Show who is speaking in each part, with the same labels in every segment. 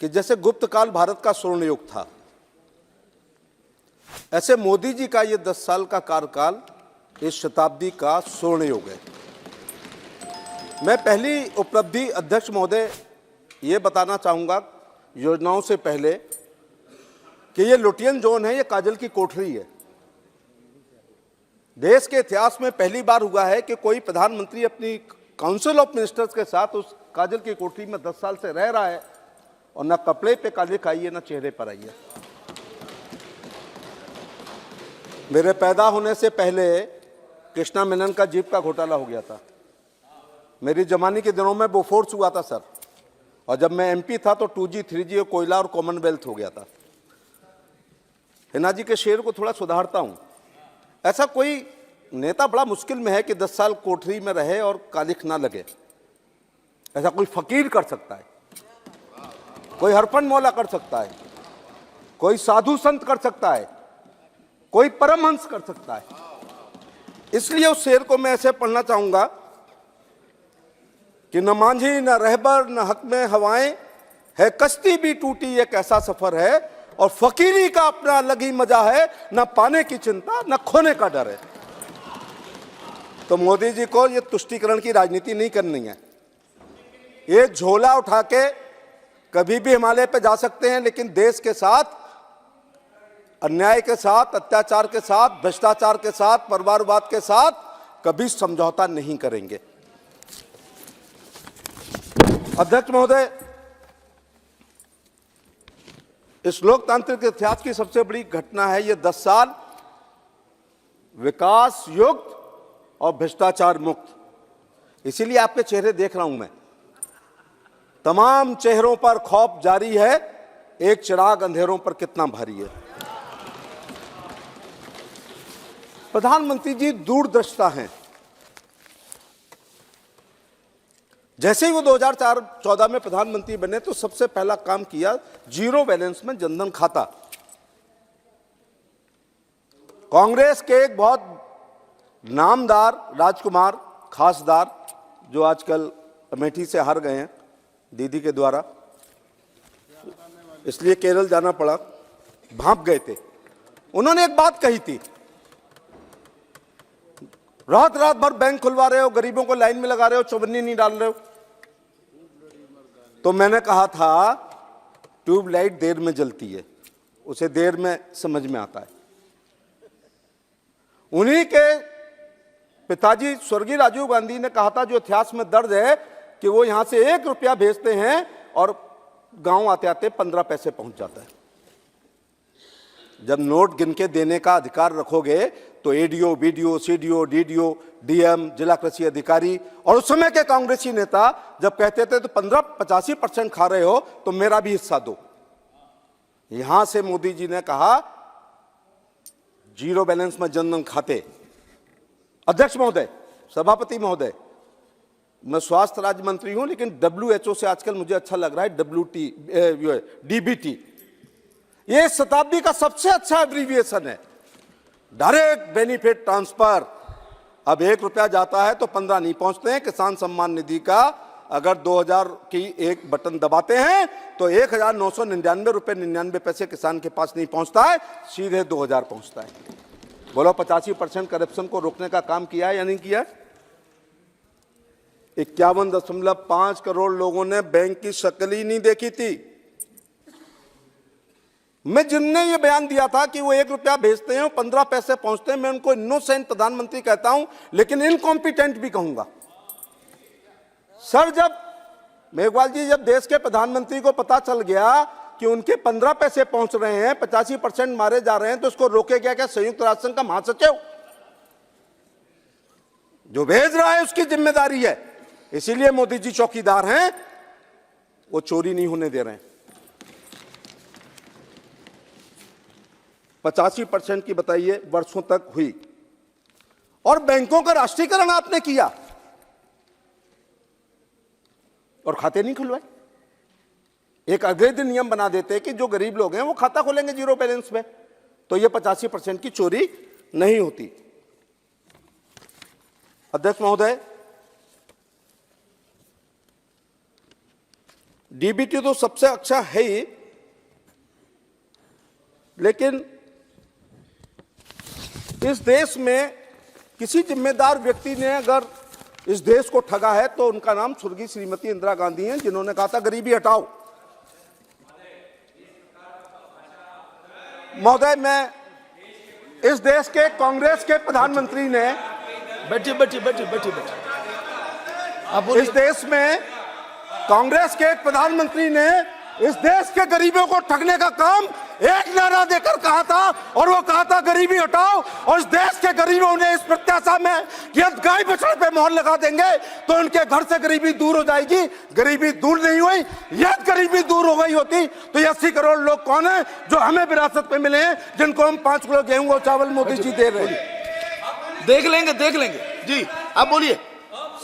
Speaker 1: कि जैसे गुप्त काल भारत का स्वर्ण युग था, ऐसे मोदी जी का ये 10 साल का कार्यकाल इस शताब्दी का स्वर्ण युग है। मैं पहली उपलब्धि अध्यक्ष महोदय ये बताना चाहूँगा योजनाओं से पहले कि ये लुटियन जोन है, ये काजल की कोठरी है। देश के इतिहास में पहली बार हुआ है कि कोई प्रधानमंत्री अपनी काउंसिल ऑफ मिनिस्टर्स के साथ उस काजल की कोठरी में 10 साल से रह रहा है और ना कपड़े पे कालिख आई है ना चेहरे पर आई है। मेरे पैदा होने से पहले कृष्णा मेनन का जीप का घोटाला हो गया था। मेरी जवानी के दिनों में बोफोर्स हुआ था सर, और जब मैं एमपी था तो 2G 3G कोयला और कॉमनवेल्थ हो गया था। हिना जी के शेर को थोड़ा सुधारता हूं। ऐसा कोई नेता बड़ा मुश्किल में है कि 10 साल कोठरी में रहे और कालिख ना लगे। ऐसा कोई फकीर कर सकता है, कोई हरफन मौला कर सकता है, कोई साधु संत कर सकता है, कोई परमहंस कर सकता है। इसलिए उस शेर को मैं ऐसे पढ़ना चाहूंगा कि न मांझी न रहबर न हक में हवाएं है, कश्ती भी टूटी एक ऐसा सफर है, और फकीरी का अपना अलग ही मजा है, न पाने की चिंता न खोने का डर है। तो मोदी जी को ये तुष्टीकरण की राजनीति नहीं करनी है। ये झोला उठा के कभी भी हिमालय पे जा सकते हैं, लेकिन देश के साथ, अन्याय के साथ, अत्याचार के साथ, भ्रष्टाचार के साथ, परिवारवाद के साथ कभी समझौता नहीं करेंगे। अध्यक्ष महोदय, इस लोकतांत्रिक इतिहास की सबसे बड़ी घटना है ये 10 साल विकास युक्त और भ्रष्टाचार मुक्त। इसीलिए आपके चेहरे देख रहा हूं मैं, तमाम चेहरों पर खौफ जारी है, एक चिराग अंधेरों पर कितना भारी है। प्रधानमंत्री जी दूरदृष्टा हैं। जैसे ही वो 2014 में प्रधानमंत्री बने तो सबसे पहला काम किया जीरो बैलेंस में जनधन खाता। कांग्रेस के एक बहुत नामदार राजकुमार खासदार, जो आजकल अमेठी से हार गए हैं दीदी के द्वारा, इसलिए केरल जाना पड़ा, भाप गए थे। उन्होंने एक बात कही थी, रात रात भर बैंक खुलवा रहे हो, गरीबों को लाइन में लगा रहे हो, चौबन्नी नहीं डाल रहे हो। तो मैंने कहा था ट्यूबलाइट देर में जलती है, उसे देर में समझ में आता है। उन्हीं के पिताजी स्वर्गीय राजीव गांधी ने कहा था, जो इतिहास में दर्ज है, कि वो यहां से 1 रुपया भेजते हैं और गांव आते आते 15 पैसे पहुंच जाता है। जब नोट गिन के देने का अधिकार रखोगे तो ADO, BDO, CDO, DDO, DM, जिला कृषि अधिकारी और उस समय के कांग्रेसी नेता जब कहते थे तो 85% खा रहे हो तो मेरा भी हिस्सा दो। यहां से मोदी जी ने कहा जीरो बैलेंस में जनधन खाते। अध्यक्ष महोदय, सभापति महोदय, मैं स्वास्थ्य राज्य मंत्री हूं, लेकिन WHO से आजकल मुझे अच्छा लग रहा है DBT। ये शताब्दी का सबसे अच्छा एब्रीविएशन है, डायरेक्ट बेनिफिट ट्रांसफर। अब 1 रुपया जाता है तो 15 नहीं पहुंचते हैं। किसान सम्मान निधि का अगर 2000 की एक बटन दबाते हैं तो 1999 रुपये 99 पैसे किसान के पास नहीं पहुंचता है, सीधे 2000 पहुंचता है। बोलो 85% करप्शन को रोकने का काम किया है या नहीं किया? 51.5 करोड़ लोगों ने बैंक की शक्ल ही नहीं देखी थी। मैं जिनने ये बयान दिया था कि वो 1 रुपया भेजते हैं 15 पैसे पहुंचते हैं, मैं उनको इनोसेंट प्रधानमंत्री कहता हूं, लेकिन इनकॉम्पिटेंट भी कहूंगा। सर, जब मेघवाल जी, जब देश के प्रधानमंत्री को पता चल गया कि उनके 15 पैसे पहुंच रहे हैं, 85% मारे जा रहे हैं, तो उसको रोकेगा क्या संयुक्त राष्ट्र संघ का महासचिव? जो भेज रहा है उसकी जिम्मेदारी है। इसीलिए मोदी जी चौकीदार हैं, वो चोरी नहीं होने दे रहे हैं। 85% की बताइए वर्षों तक हुई, और बैंकों का राष्ट्रीयकरण आपने किया और खाते नहीं खुलवाए। एक अवैध नियम बना देते कि जो गरीब लोग हैं वो खाता खोलेंगे जीरो बैलेंस में, तो ये 85% की चोरी नहीं होती। अध्यक्ष महोदय, डीबीटी तो सबसे अच्छा है ही, लेकिन इस देश में किसी जिम्मेदार व्यक्ति ने अगर इस देश को ठगा है तो उनका नाम स्वर्गीय श्रीमती इंदिरा गांधी है, जिन्होंने कहा था गरीबी हटाओ। महोदय, मैं इस देश के कांग्रेस के प्रधानमंत्री ने
Speaker 2: बैठिए
Speaker 1: इस देश में कांग्रेस के एक प्रधानमंत्री ने इस देश के गरीबों को ठगने का काम एक नारा देकर कहा था, और वो कहा था गरीबी हटाओ। और इस देश के गरीबों ने इस प्रत्याशा में कि अब गाय बछड़े पे मोहर लगा देंगे तो उनके घर से गरीबी दूर हो जाएगी। गरीबी दूर नहीं हुई। यदि गरीबी दूर हो गई होती तो ये 80 करोड़ लोग कौन है जो हमें विरासत में मिले हैं, जिनको हम 5 किलो गेहूं और चावल मोदी जी दे रहे हैं।
Speaker 2: देख लेंगे जी, आप बोलिए।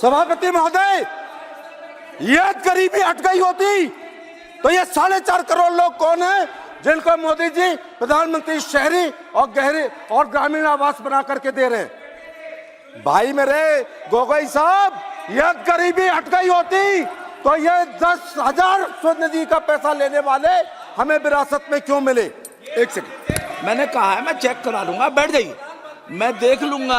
Speaker 1: सभापति महोदय, यदि गरीबी हट गई होती तो ये 4.5 करोड़ लोग कौन है जिनको मोदी जी प्रधानमंत्री शहरी और ग्रामीण आवास बना करके दे रहे हैं। भाई मेरे गोगोई साहब, यदि गरीबी हट गई होती तो ये 10,000 स्वनिधि का पैसा लेने वाले हमें विरासत में क्यों मिले?
Speaker 2: एक सेकंड, मैंने कहा है मैं चेक करा लूंगा, बैठ जाइए। मैं देख लूंगा,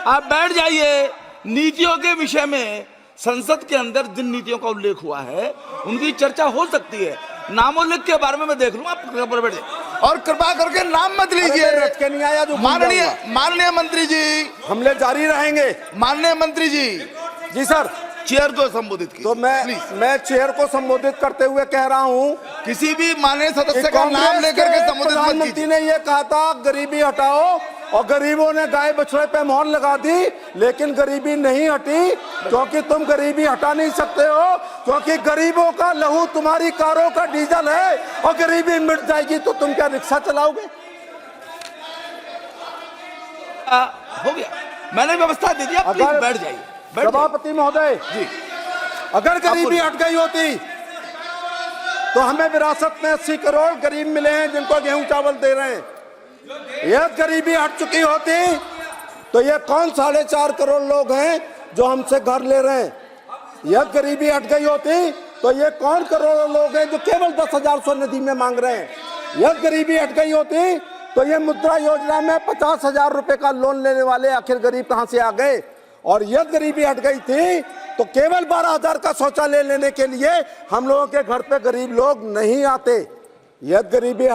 Speaker 2: आप बैठ जाइए। नीतियों के विषय में संसद के अंदर जिन नीतियों का उल्लेख हुआ है उनकी चर्चा हो सकती है। नामोल्लेख के बारे में मैं देख लूंगा, आप बैठ जाइए। और कृपा करके नाम मत लीजिए।
Speaker 1: नहीं आया जो
Speaker 2: माननीय मंत्री जी,
Speaker 1: हमले जारी रहेंगे।
Speaker 2: माननीय मंत्री जी
Speaker 1: सर,
Speaker 2: चेयर को संबोधित कीजिए।
Speaker 1: तो मैं चेयर को संबोधित करते हुए कह रहा हूं,
Speaker 2: किसी भी माननीय सदस्य का नाम लेकर के संबोधित मत कीजिए।
Speaker 1: प्रधानमंत्री ने यह कहा था गरीबी हटाओ, और गरीबों ने गाय बछड़े पे मोहर लगा दी, लेकिन गरीबी नहीं हटी, क्योंकि तुम गरीबी हटा नहीं सकते हो, क्योंकि गरीबों का लहू तुम्हारी कारों का डीजल है। और गरीबी मिट जाएगी तो तुम क्या रिक्शा चलाओगे?
Speaker 2: हो गया, मैंने व्यवस्था दे दिया, प्लीज बैठ जाइए।
Speaker 1: सभापति महोदय जी, अगर गरीबी हट गई होती तो हमें विरासत में 80 करोड़ गरीब मिले हैं जिनको गेहूं चावल दे रहे हैं। यह गरीबी हट चुकी होती तो ये कौन 4.5 करोड़ लोग हैं जो हमसे घर ले रहे हैं? यह गरीबी हट गई होती तो ये कौन करोड़ों लोग हैं जो केवल 10,000 स्वनिधि में मांग रहे हैं? यह गरीबी हट गई होती तो ये मुद्रा योजना में 50,000 रुपए का लोन लेने वाले आखिर गरीब कहां से आ गए? और यह गरीबी हट गई थी तो केवल 12,000 का शौचालय लेने के लिए हम लोगों के घर पे गरीब लोग नहीं आते। यह गरीबी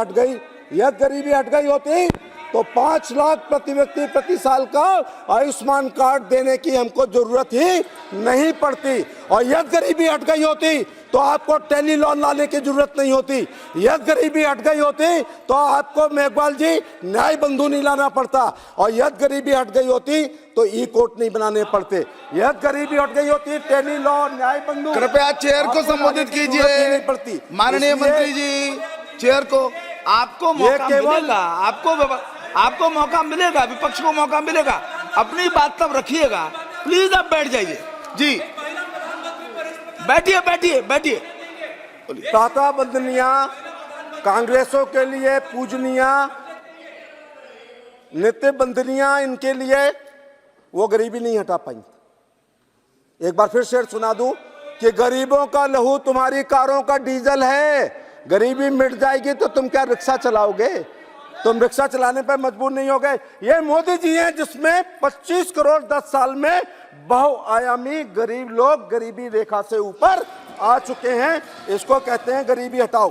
Speaker 1: हट गई होती तो 5 लाख प्रति व्यक्ति प्रति साल का आयुष्मान कार्ड देने की हमको जरूरत ही नहीं पड़ती। और यह गरीबी हट गई होती तो आपको टेली लोन लाने की जरूरत नहीं होती। यह गरीबी हट गई होती तो आपको मेघवाल जी न्याय बंधु नहीं लाना पड़ता। और यह गरीबी हट गई होती तो ई कोर्ट नहीं बनाने पड़ते। यह गरीबी हट गई होती, टेली लोन, न्याय बंधु।
Speaker 2: कृपया चेयर को संबोधित कीजिए।
Speaker 1: नहीं पड़ती।
Speaker 2: माननीय मंत्री जी, चेयर को आपको मौका मिलेगा, आपको मौका मिलेगा, विपक्ष को मौका मिलेगा, अपनी बात तब रखिएगा। प्लीज आप बैठ जाइए जी, बैठिए।
Speaker 1: प्रातः वंदनिया, कांग्रेसों के लिए पूजनिया, नित्य वंदनिया, इनके लिए वो गरीबी नहीं हटा पाई। एक बार फिर शेर सुना दूं कि गरीबों का लहू तुम्हारी कारों का डीजल है। गरीबी मिट जाएगी तो तुम क्या रिक्शा चलाओगे? तुम रिक्शा चलाने पर मजबूर नहीं हो गए। ये मोदी जी हैं जिसमें 25 करोड़ 10 साल में बहुआयामी गरीब लोग गरीबी रेखा से ऊपर आ चुके हैं। इसको कहते हैं गरीबी हटाओ।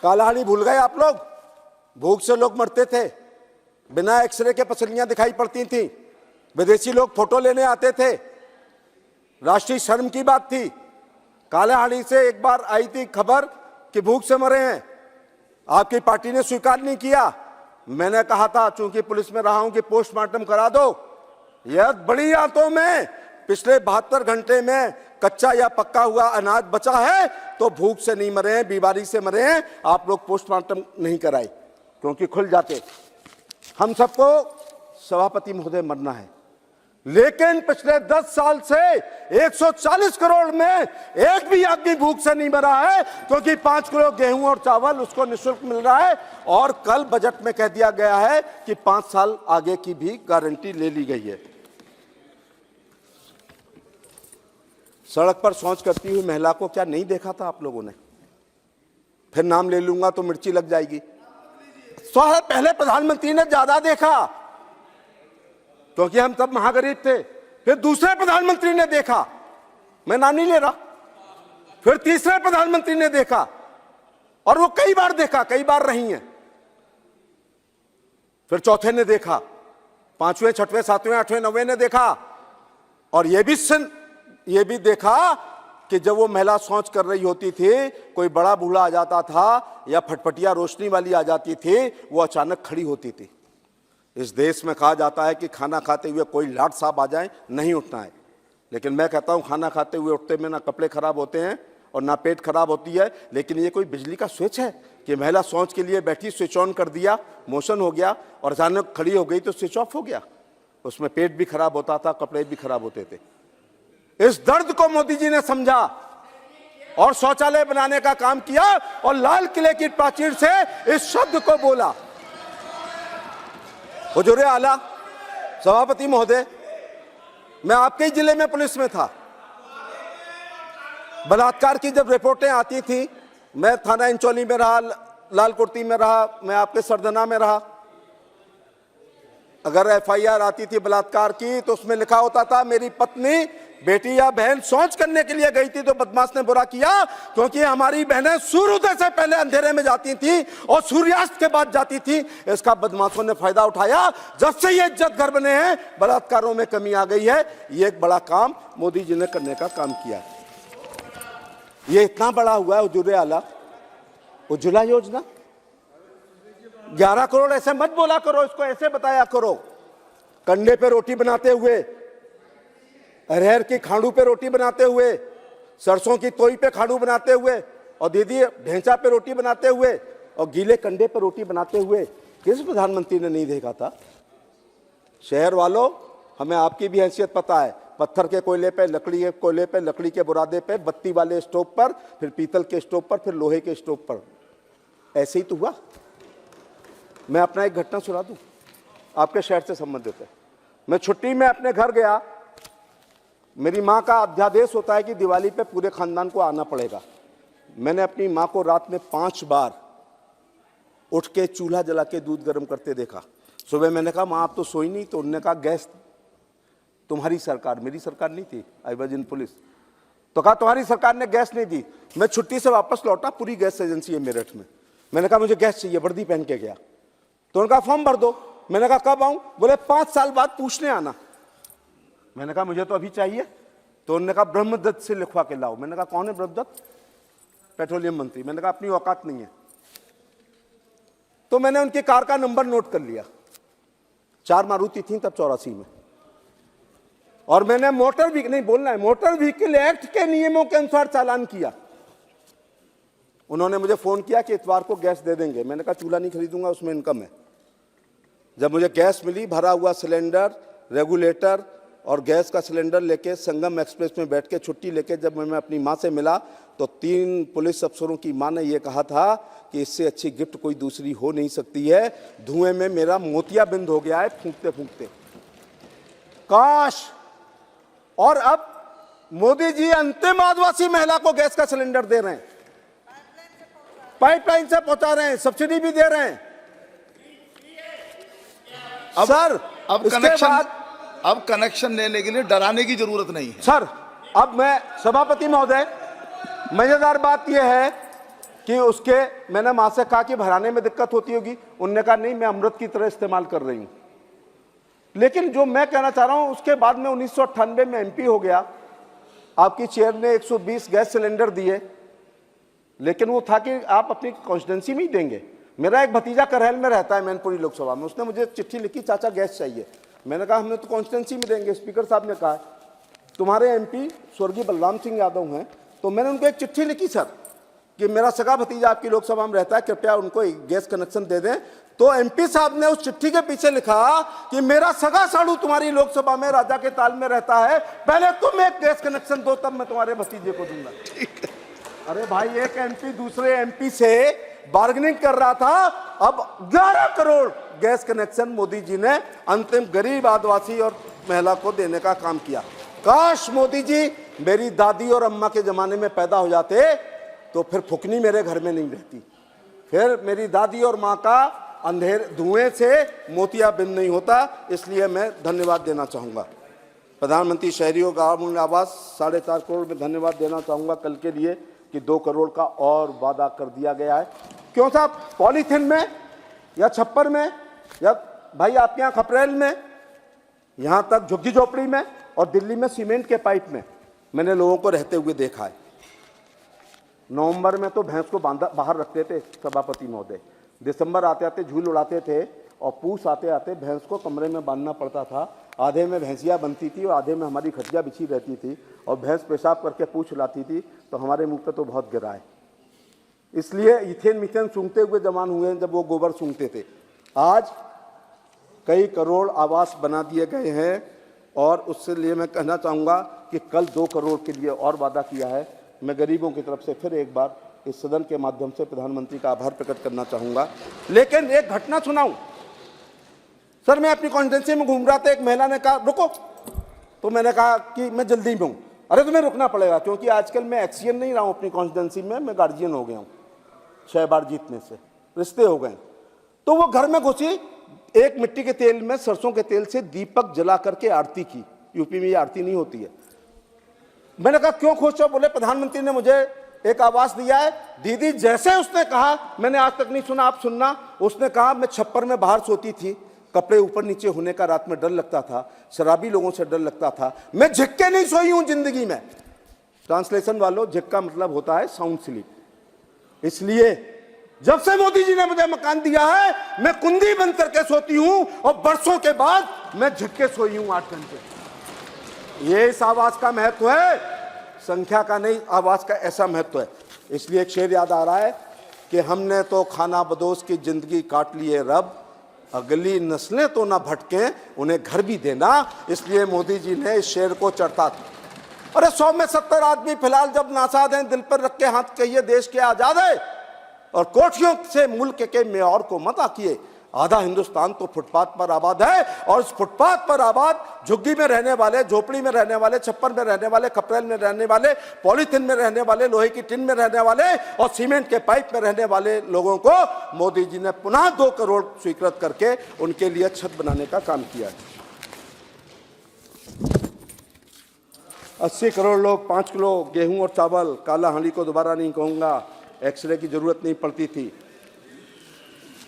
Speaker 1: कालाहाड़ी भूल गए आप लोग? भूख से लोग मरते थे, बिना एक्सरे के पसलियां दिखाई पड़ती थी, विदेशी लोग फोटो लेने आते थे, राष्ट्रीय शर्म की बात थी। कालाहाड़ी से एक बार आई थी खबर कि भूख से मरे हैं, आपकी पार्टी ने स्वीकार नहीं किया। मैंने कहा था, चूंकि पुलिस में रहा हूं, कि पोस्टमार्टम करा दो। यह बड़ी आंतों में पिछले 72 घंटे में कच्चा या पक्का हुआ अनाज बचा है तो भूख से नहीं मरे हैं, बीमारी से मरे हैं। आप लोग पोस्टमार्टम नहीं कराए क्योंकि खुल जाते। हम सबको सभापति महोदय मरना है, लेकिन पिछले 10 साल से 140 करोड़ में एक भी आदमी भूख से नहीं मरा है, क्योंकि 5 किलो गेहूं और चावल उसको निःशुल्क मिल रहा है। और कल बजट में कह दिया गया है कि 5 साल आगे की भी गारंटी ले ली गई है। सड़क पर शौच करती हुई महिला को क्या नहीं देखा था आप लोगों ने? फिर नाम ले लूंगा तो मिर्ची लग जाएगी। पहले प्रधानमंत्री ने ज्यादा देखा क्योंकि हम तब महागरीब थे, फिर दूसरे प्रधानमंत्री ने देखा, मैं नाम नहीं ले रहा, फिर तीसरे प्रधानमंत्री ने देखा, और वो कई बार देखा, कई बार रही हैं। फिर चौथे ने देखा, पांचवें, छठवें, सातवें, आठवें, नौवें ने देखा, और ये भी देखा कि जब वो महिला शौच कर रही होती थी, कोई बड़ा बूढ़ा आ जाता था या फटफटिया रोशनी वाली आ जाती थी, वो अचानक खड़ी होती थी। इस देश में कहा जाता है कि खाना खाते हुए कोई लाट साहब आ जाए, नहीं उठना है, लेकिन मैं कहता हूं खाना खाते हुए उठते में ना कपड़े खराब होते हैं और ना पेट खराब होती है। लेकिन ये कोई बिजली का स्विच है कि महिला शौच के लिए बैठी, स्विच ऑन कर दिया, मोशन हो गया और अचानक खड़ी हो गई तो स्विच ऑफ हो गया? उसमें पेट भी खराब होता था, कपड़े भी खराब होते थे। इस दर्द को मोदी जी ने समझा और शौचालय बनाने का काम किया और लाल किले की प्राचीर से इस शब्द को बोला। हुजूर आला सभापति महोदय, मैं आपके ही जिले में पुलिस में था। बलात्कार की जब रिपोर्टें आती थी, मैं थाना इंचौली में रहा, लाल कुर्ती में रहा, मैं आपके सरदना में रहा। अगर एफआईआर आती थी बलात्कार की तो उसमें लिखा होता था मेरी पत्नी, बेटी या बहन शौच करने के लिए गई थी तो बदमाश ने बुरा किया, क्योंकि हमारी बहनें सूर्योदय से पहले अंधेरे में जाती थी और सूर्यास्त के बाद जाती थी। इसका बदमाशों ने फायदा उठाया। जब से ये इज्जत घर बने हैं, बलात्कारों में कमी आ गई है। ये एक बड़ा काम मोदी जी ने करने का काम किया। ये इतना बड़ा हुआ है हुजूर आला, उज्ज्वला योजना 11 करोड़। ऐसे मत बोला करो, इसको ऐसे बताया करो। कंडे पे रोटी बनाते हुए, अरहर की खाड़ू पे रोटी बनाते हुए, सरसों की तोई पे खाड़ू बनाते हुए, और दीदी ढेंचा पे रोटी बनाते हुए, और गीले कंडे पे रोटी बनाते हुए किस प्रधानमंत्री ने नहीं देखा था? शहर वालों, हमें आपकी भी हैसियत पता है। पत्थर के कोयले पे, लकड़ी के कोयले पे, लकड़ी के बुरादे पे, बत्ती वाले स्टोव पर, फिर पीतल के स्टोव पर, फिर लोहे के स्टोव पर। ऐसे ही तो हुआ। मैं अपना एक घटना सुना दूं, आपके शहर से संबंधित है। मैं छुट्टी में अपने घर गया। मेरी माँ का अध्यादेश होता है कि दिवाली पे पूरे खानदान को आना पड़ेगा। मैंने अपनी माँ को रात में 5 बार उठ के चूल्हा जला के दूध गर्म करते देखा। सुबह मैंने कहा माँ आप तो सोई नहीं, तो उन्होंने कहा गैस तुम्हारी सरकार, मेरी सरकार नहीं थी, आई वाज इन पुलिस। तो कहा तुम्हारी सरकार ने गैस नहीं दी। मैं छुट्टी से वापस लौटा, पूरी गैस एजेंसी है मेरठ में। मैंने कहा मुझे गैस चाहिए, वर्दी पहन के गया। तो उन्होंने कहा फॉर्म भर दो। मैंने कहा कब आऊं? बोले 5 साल बाद पूछने आना। मैंने कहा मुझे तो अभी चाहिए। तो उन्होंने कहा ब्रह्मदत्त से लिखवा के लाओ। मैंने कहा कौन है ब्रह्मदत्त? पेट्रोलियम मंत्री। मैंने कहा अपनी औकात नहीं है। तो मैंने उनकी कार का नंबर नोट कर लिया। 4 मारुति थी तब 84 में। और मैंने मोटर व्हीकल, नहीं बोलना है, मोटर व्हीकल एक्ट के नियमों के अनुसार चालान किया। उन्होंने मुझे फोन किया कि इतवार को गैस दे देंगे। मैंने कहा चूल्हा नहीं खरीदूंगा, उसमें इनकम है। जब मुझे गैस मिली, भरा हुआ सिलेंडर, रेगुलेटर और गैस का सिलेंडर लेके संगम एक्सप्रेस में बैठ के छुट्टी लेके जब मैं अपनी माँ से मिला, तो 3 पुलिस अफसरों की माँ ने यह कहा था कि इससे अच्छी गिफ्ट कोई दूसरी हो नहीं सकती है। धुएं में मेरा मोतियाबिंद हो गया है फूंकते फूंकते। काश। और अब मोदी जी अंतिम आदिवासी महिला को गैस का सिलेंडर दे रहे हैं, पाइपलाइन से पहुंचा रहे हैं, सब्सिडी भी दे रहे हैं। सर
Speaker 2: अब कनेक्शन लेने के लिए डराने की जरूरत नहीं है।
Speaker 1: सर, अब मैं सभापति महोदय, मजेदार बात यह है कि मैंने मां से कहा कि भराने में दिक्कत होती होगी। उन्होंने कहा नहीं, मैं अमृत की तरह इस्तेमाल कर रही हूं। लेकिन जो मैं कहना चाह रहा हूं, उसके बाद में 1998 में एमपी हो गया। आपकी चेयर ने 120 गैस सिलेंडर दिए, लेकिन वो था कि आप अपनी कॉन्स्टिट्यूंसी में ही देंगे। मेरा एक भतीजा करहल में रहता है, मैनपुरी लोकसभा में। उसने मुझे चिट्ठी लिखी, चाचा गैस चाहिए। मैंने कहा हमने तो कॉन्स्टिट्यूंसी में देंगे। स्पीकर साहब ने कहा तुम्हारे एमपी स्वर्गीय बलराम सिंह यादव हैं। तो मैंने उनको एक चिट्ठी लिखी सर कि मेरा सगा भतीजा आपकी लोकसभा में रहता है, कृपया उनको एक गैस कनेक्शन दे दें। तो एमपी साहब ने उस चिट्ठी के पीछे लिखा कि मेरा सगा साड़ू तुम्हारी लोकसभा में राजा के ताल में रहता है, पहले तुम एक गैस कनेक्शन दो, तब मैं तुम्हारे भतीजे को दूंगा। अरे भाई, एक एमपी दूसरे एमपी से बार्गेनिंग कर रहा था। अब 11 करोड़ गैस कनेक्शन मोदी जी ने अंतिम गरीब आदिवासी और महिला को देने का काम किया। काश मोदी जी मेरी दादी और अम्मा के ज़माने में पैदा हो जाते तो फिर फुकनी मेरे घर में नहीं रहती, फिर मेरी दादी और माँ का अंधेर धुएं से मोतियाबिंद नहीं होता। इसलिए मैं धन्यवाद देना चाहूँगा प्रधानमंत्री शहरी और ग्रामीण आवास 4.5 करोड़ में धन्यवाद देना चाहूँगा कल के लिए कि 2 करोड़ का और वादा कर दिया गया है। क्यों साहब, पॉलीथिन में या छप्पर में या भाई आपके यहाँ खपरेल में, यहाँ तक झुग्गी झोपड़ी में और दिल्ली में सीमेंट के पाइप में मैंने लोगों को रहते हुए देखा है। नवंबर में तो भैंस को बाहर रखते थे सभापति महोदय, दिसंबर आते आते झूल उड़ाते थे और पूस आते आते भैंस को कमरे में बांधना पड़ता था। आधे में भैंसिया बनती थी और आधे में हमारी खटिया बिछी रहती थी और भैंस पेशाब करके पूछ लाती थी तो हमारे मुंह पे तो बहुत गिरा है। इसलिए इथेन मिथेन सूंघते हुए जवान हुए हैं जब वो गोबर सूंघते थे। आज कई करोड़ आवास बना दिए गए हैं और उससे लिए मैं कहना चाहूँगा कि कल 2 करोड़ के लिए और वादा किया है। मैं गरीबों की तरफ से फिर एक बार इस सदन के माध्यम से प्रधानमंत्री का आभार प्रकट करना चाहूँगा। लेकिन एक घटना सुनाऊँ सर, मैं अपनी कॉन्स्टिट्यूंसी में घूम रहा था, एक महिला ने कहा रुको, तो मैंने कहा कि मैं जल्दी में हूँ। अरे तुम्हें रुकना पड़ेगा क्योंकि आजकल मैं एक्सियन नहीं रहा हूँ अपनी कॉन्स्टिट्यूंसी में, मैं गार्जियन हो गया हूँ 6 बार जीतने से, रिश्ते हो गए। तो वो घर में घुसी, एक मिट्टी के तेल में सरसों के तेल से दीपक जला करके आरती की। यूपी में ये आरती नहीं होती है। मैंने कहा क्यों खुश हो? बोले प्रधानमंत्री ने मुझे एक आवास दिया है। दीदी जैसे उसने कहा, मैंने आज तक नहीं सुना, आप सुनना, उसने कहा मैं छप्पर में बाहर सोती थी, कपड़े ऊपर नीचे होने का रात में डर लगता था, शराबी लोगों से डर लगता था, मैं झिक के नहीं सोई हूं जिंदगी में। ट्रांसलेशन वालों, झिक का मतलब होता है साउंड स्लीप। इसलिए जब से मोदी जी ने मुझे मकान दिया है मैं कुंदी बंद करके सोती हूं और बरसों के बाद मैं झिक के सोई हूं 8 घंटे। ये इस आवास का महत्व है, संख्या का नहीं, आवास का ऐसा महत्व है। इसलिए एक शेर याद आ रहा है कि हमने तो खाना बदोश की जिंदगी काट ली है रब, अगली नस्लें तो ना भटके, उन्हें घर भी देना। इसलिए मोदी जी ने इस शेर को चढ़ता था। अरे 100 में 70 आदमी फिलहाल जब नासाद हैं, दिल पर रख के हाथ कहिए देश के आजाद है, और कोठियों से मुल्क के मेयर को मत आकिए। आधा हिंदुस्तान तो फुटपाथ पर आबाद है और इस फुटपाथ पर आबाद झुग्गी में रहने वाले, झोपड़ी में रहने वाले, छप्पर में रहने वाले, खपरेल में रहने वाले, पॉलीथिन में रहने वाले, लोहे की टिन में रहने वाले और सीमेंट के पाइप में रहने वाले लोगों को मोदी जी ने पुनः 2 करोड़ स्वीकृत करके उनके लिए छत बनाने का काम किया है। 80 करोड़ लोग 5 किलो गेहूं और चावल, काला हांडी को दोबारा नहीं कहूंगा, एक्सरे की जरूरत नहीं पड़ती थी।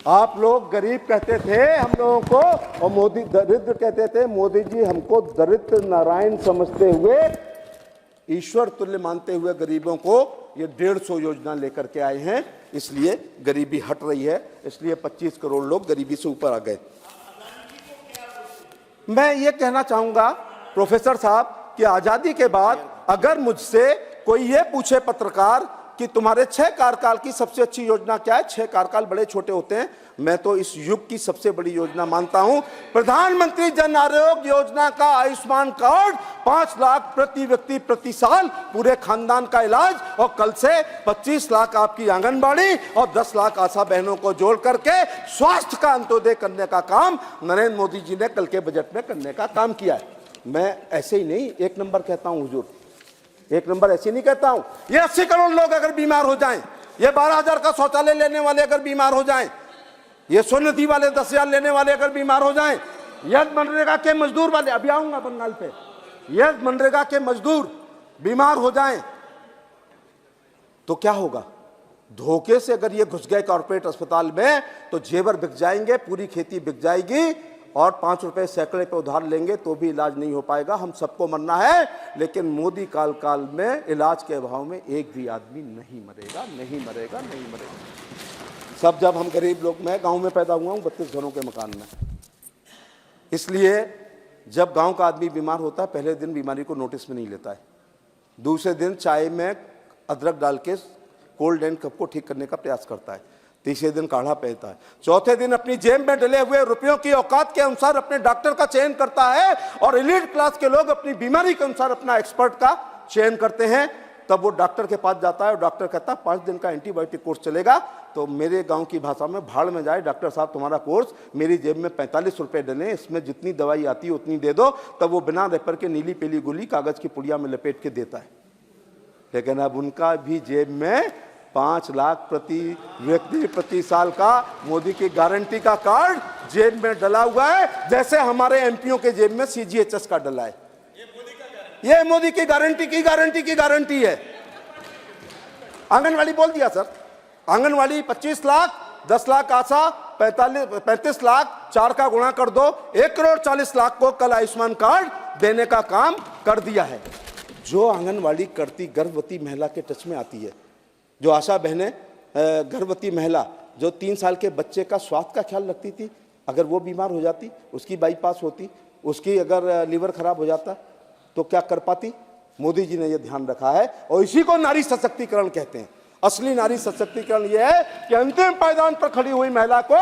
Speaker 1: आप लोग गरीब कहते थे हम लोगों को और मोदी दरिद्र कहते थे। मोदी जी हमको दरिद्र नारायण समझते हुए, ईश्वर तुल्य मानते हुए गरीबों को ये 150 योजना लेकर के आए हैं। इसलिए गरीबी हट रही है, इसलिए 25 करोड़ लोग गरीबी से ऊपर आ गए। मैं ये कहना चाहूंगा प्रोफेसर साहब कि आजादी के बाद अगर मुझसे कोई ये पूछे पत्रकार कि तुम्हारे 6 कार्यकाल की सबसे अच्छी योजना क्या है, 6 कार्यकाल बड़े छोटे होते हैं, मैं तो इस युग की सबसे बड़ी योजना मानता हूं प्रधानमंत्री जन आरोग्य योजना का आयुष्मान कार्ड। 5 लाख प्रति व्यक्ति प्रति साल, पूरे खानदान का इलाज, और कल से 25 लाख आपकी आंगनबाड़ी और 10 लाख आशा बहनों को जोड़ करके स्वास्थ्य का अंत्योदय करने का काम नरेंद्र मोदी जी ने कल के बजट में करने का काम किया है। मैं ऐसे ही नहीं 1 नंबर कहता हूं हुजूर, 1 नंबर ऐसे नहीं कहता हूं। ये 80 करोड़ लोग अगर बीमार हो जाएं, ये 12,000 का शौचालय लेने वाले अगर बीमार हो जाएं, ये सोनदी वाले 10,000 लेने वाले अगर बीमार हो जाएं, यह मनरेगा के मजदूर वाले, अभी आऊंगा बंगाल पे, यह मनरेगा के मजदूर बीमार हो जाएं तो क्या होगा? धोखे से अगर ये घुस गए कॉर्पोरेट अस्पताल में तो जेवर बिक जाएंगे, पूरी खेती बिक जाएगी और 5 रुपए सैकड़े पे उधार लेंगे तो भी इलाज नहीं हो पाएगा। हम सबको मरना है, लेकिन मोदी काल में इलाज के अभाव में एक भी आदमी नहीं मरेगा, नहीं मरेगा, नहीं मरेगा। सब जब हम गरीब लोग, मैं गांव में पैदा हुआ हूं 32 घरों के मकान में, इसलिए जब गांव का आदमी बीमार होता है पहले दिन बीमारी को नोटिस में नहीं लेता है, दूसरे दिन चाय में अदरक डाल के कोल्ड एंड कफ को ठीक करने का प्रयास करता है, तीसरे दिन काढ़ा पीता है, चौथे दिन अपनी जेब में डले हुए रुपयों की औकात के अनुसार अपने डॉक्टर का चयन करता है, और एलीट क्लास के लोग अपनी बीमारी के अनुसार अपना एक्सपर्ट का चयन करते हैं। तब वो डॉक्टर के पास जाता है और डॉक्टर कहता है 5 दिन का एंटीबायोटिक कोर्स चलेगा, तो मेरे गांव की भाषा में भाड़ में जाए, डॉक्टर साहब तुम्हारा कोर्स, मेरी जेब में 45 रुपए डले, इसमें जितनी दवाई आती है उतनी दे दो। तब वो बिना रेपर के नीली पीली गोली कागज की पुड़िया में लपेट के देता है। लेकिन अब उनका भी जेब में 5 लाख प्रति व्यक्ति प्रति साल का मोदी की गारंटी का कार्ड जेब में डला हुआ है, जैसे हमारे एमपीओ के जेब में CGHS का डला है। ये मोदी की गारंटी है। आंगनवाड़ी बोल दिया सर, आंगनवाड़ी 25 लाख, 10 लाख आशा, 35 लाख, 4 का गुणा कर दो, 1,40,00,000 को कल आयुष्मान कार्ड देने का काम कर दिया है। जो आंगनवाड़ी करती गर्भवती महिला के टच में आती है, जो आशा बहनें गर्भवती महिला जो 3 साल के बच्चे का स्वास्थ्य का ख्याल रखती थी, अगर वो बीमार हो जाती, उसकी बाईपास होती, उसकी अगर लीवर खराब हो जाता, तो क्या कर पाती? मोदी जी ने यह ध्यान रखा है और इसी को नारी सशक्तिकरण कहते हैं। असली नारी सशक्तिकरण यह है कि अंतिम पायदान पर खड़ी हुई महिला को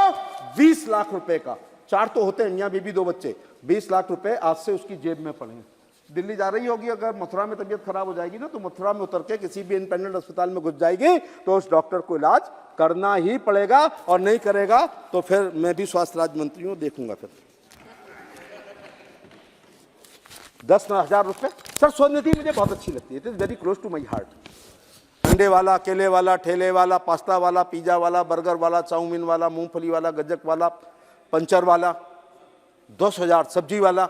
Speaker 1: 20 लाख रुपए का, 4 तो होते हैं मियां बीबी 2 बच्चे, 20 लाख रुपए आज से उसकी जेब में पड़े। दिल्ली जा रही होगी, अगर मथुरा में तबीयत खराब हो जाएगी ना, तो मथुरा में उतर के किसी भी इंडिपेंडेंट अस्पताल में घुस जाएगी, तो उस डॉक्टर को इलाज करना ही पड़ेगा, और नहीं करेगा तो फिर मैं भी स्वास्थ्य राज्य मंत्री हूं, देखूंगा फिर 10,000 रुपए। सर स्वनिधि मुझे बहुत अच्छी लगती है, it is very close to my heart. अंडे वाला, केले वाला, ठेले वाला, पास्ता वाला, पिज्जा वाला, बर्गर वाला, चाउमीन वाला, मूंगफली वाला, गज्जक वाला, पंचर वाला 10,000, सब्जी वाला,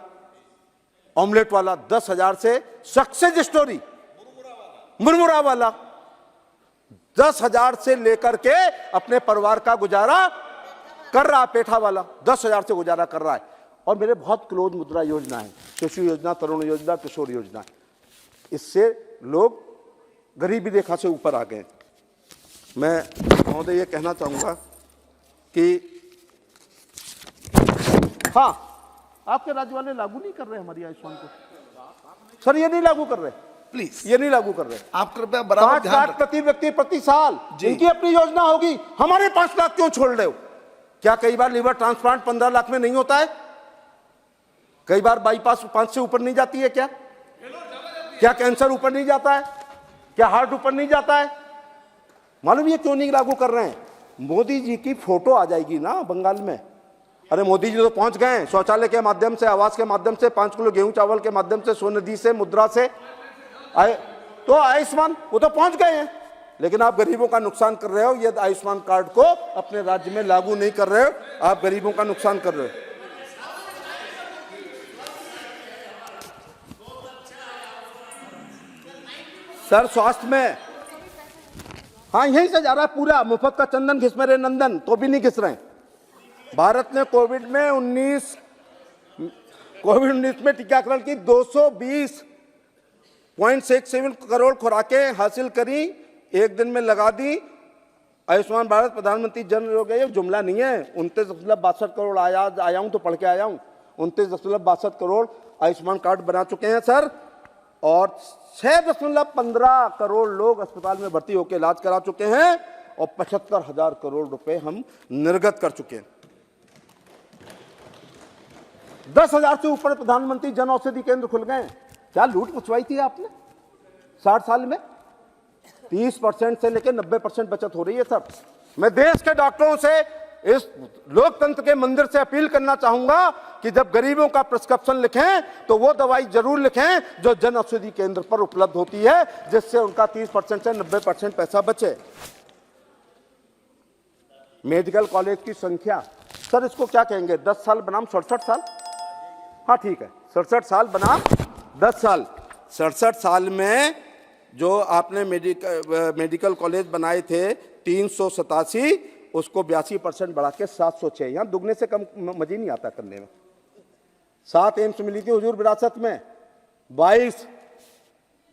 Speaker 1: ऑमलेट वाला 10,000 से सक्सेस स्टोरी मुरमुरा वाला 10,000 से लेकर के अपने परिवार का गुजारा कर रहा, पेठा वाला 10,000 से गुजारा कर रहा है। और मेरे बहुत क्लोज मुद्रा योजना है, शिशु योजना, तरुण योजना, किशोर योजना, इससे लोग गरीबी रेखा से ऊपर आ गए। मैं महोदय ये कहना चाहूंगा कि हाँ, आपके राज्य वाले लागू नहीं कर रहे हमारी आयुष्मान को, सर ये नहीं लागू कर रहे,
Speaker 2: प्लीज
Speaker 1: ये नहीं लागू कर रहे।
Speaker 2: आप कृपया बराबर
Speaker 1: 5
Speaker 2: ध्यान
Speaker 1: लाख
Speaker 2: रखें।
Speaker 1: प्रति व्यक्ति प्रति साल
Speaker 2: जी।
Speaker 1: इनकी अपनी योजना होगी, हमारे 5 लाख क्यों छोड़ रहे हो? क्या कई बार लीवर ट्रांसप्लांट 15 लाख में नहीं होता है? कई बार बाईपास 5 से ऊपर नहीं जाती है? क्या कैंसर ऊपर नहीं जाता है? क्या हार्ट ऊपर नहीं जाता है? मालूम ये क्यों नहीं लागू कर रहे हैं? मोदी जी की फोटो आ जाएगी ना बंगाल में। अरे मोदी जी तो पहुंच गए हैं, शौचालय के माध्यम से, आवास के माध्यम से, 5 किलो गेहूं चावल के माध्यम से, स्वनिधि से, मुद्रा से आए, तो आयुष्मान वो तो पहुंच गए हैं। लेकिन आप गरीबों का नुकसान कर रहे हो, ये आयुष्मान कार्ड को अपने राज्य में लागू नहीं कर रहे हो, आप गरीबों का नुकसान कर रहे हो। सर स्वास्थ्य में हाँ यहीं से जा रहा है पूरा, मुफ्त का चंदन घिस मेरे नंदन, तो भी नहीं घिस रहे हैं। भारत ने कोविड 19 में टीकाकरण की 220.67 करोड़ खुराकें हासिल करी, एक दिन में लगा दी। आयुष्मान भारत प्रधानमंत्री जन आरोग्य, ये जुमला नहीं है। 29.62 करोड़ आया हूं तो पढ़ के आया हूं, 29.62 करोड़ आयुष्मान कार्ड बना चुके हैं सर, और 6.15 करोड़ लोग अस्पताल में भर्ती होकर इलाज करा चुके हैं, और 75,000 करोड़ रुपए हम निर्गत कर चुके हैं। 10,000 से ऊपर प्रधानमंत्री जन औषधि केंद्र खुल गए। क्या लूट मचवाई थी आपने 60 साल में? 30% से लेकर 90% बचत हो रही है सर। मैं देश के डॉक्टरों से, इस लोकतंत्र के मंदिर से अपील करना चाहूंगा कि जब गरीबों का प्रिस्क्रिप्शन लिखें तो वो दवाई जरूर लिखें जो जन औषधि केंद्र पर उपलब्ध होती है, जिससे उनका 30% से 90% पैसा बचे। मेडिकल कॉलेज की संख्या सर, इसको क्या कहेंगे? 10 साल बनाम 67 साल? हाँ ठीक है, 67 साल बनाम 10 साल। 67 साल में जो आपने मेडिकल कॉलेज बनाए थे 387, उसको 82% बढ़ा के 706, यहाँ दुगने से कम मजा नहीं आता करने में। 7 एम्स मिली थी हुजूर विरासत में, 22,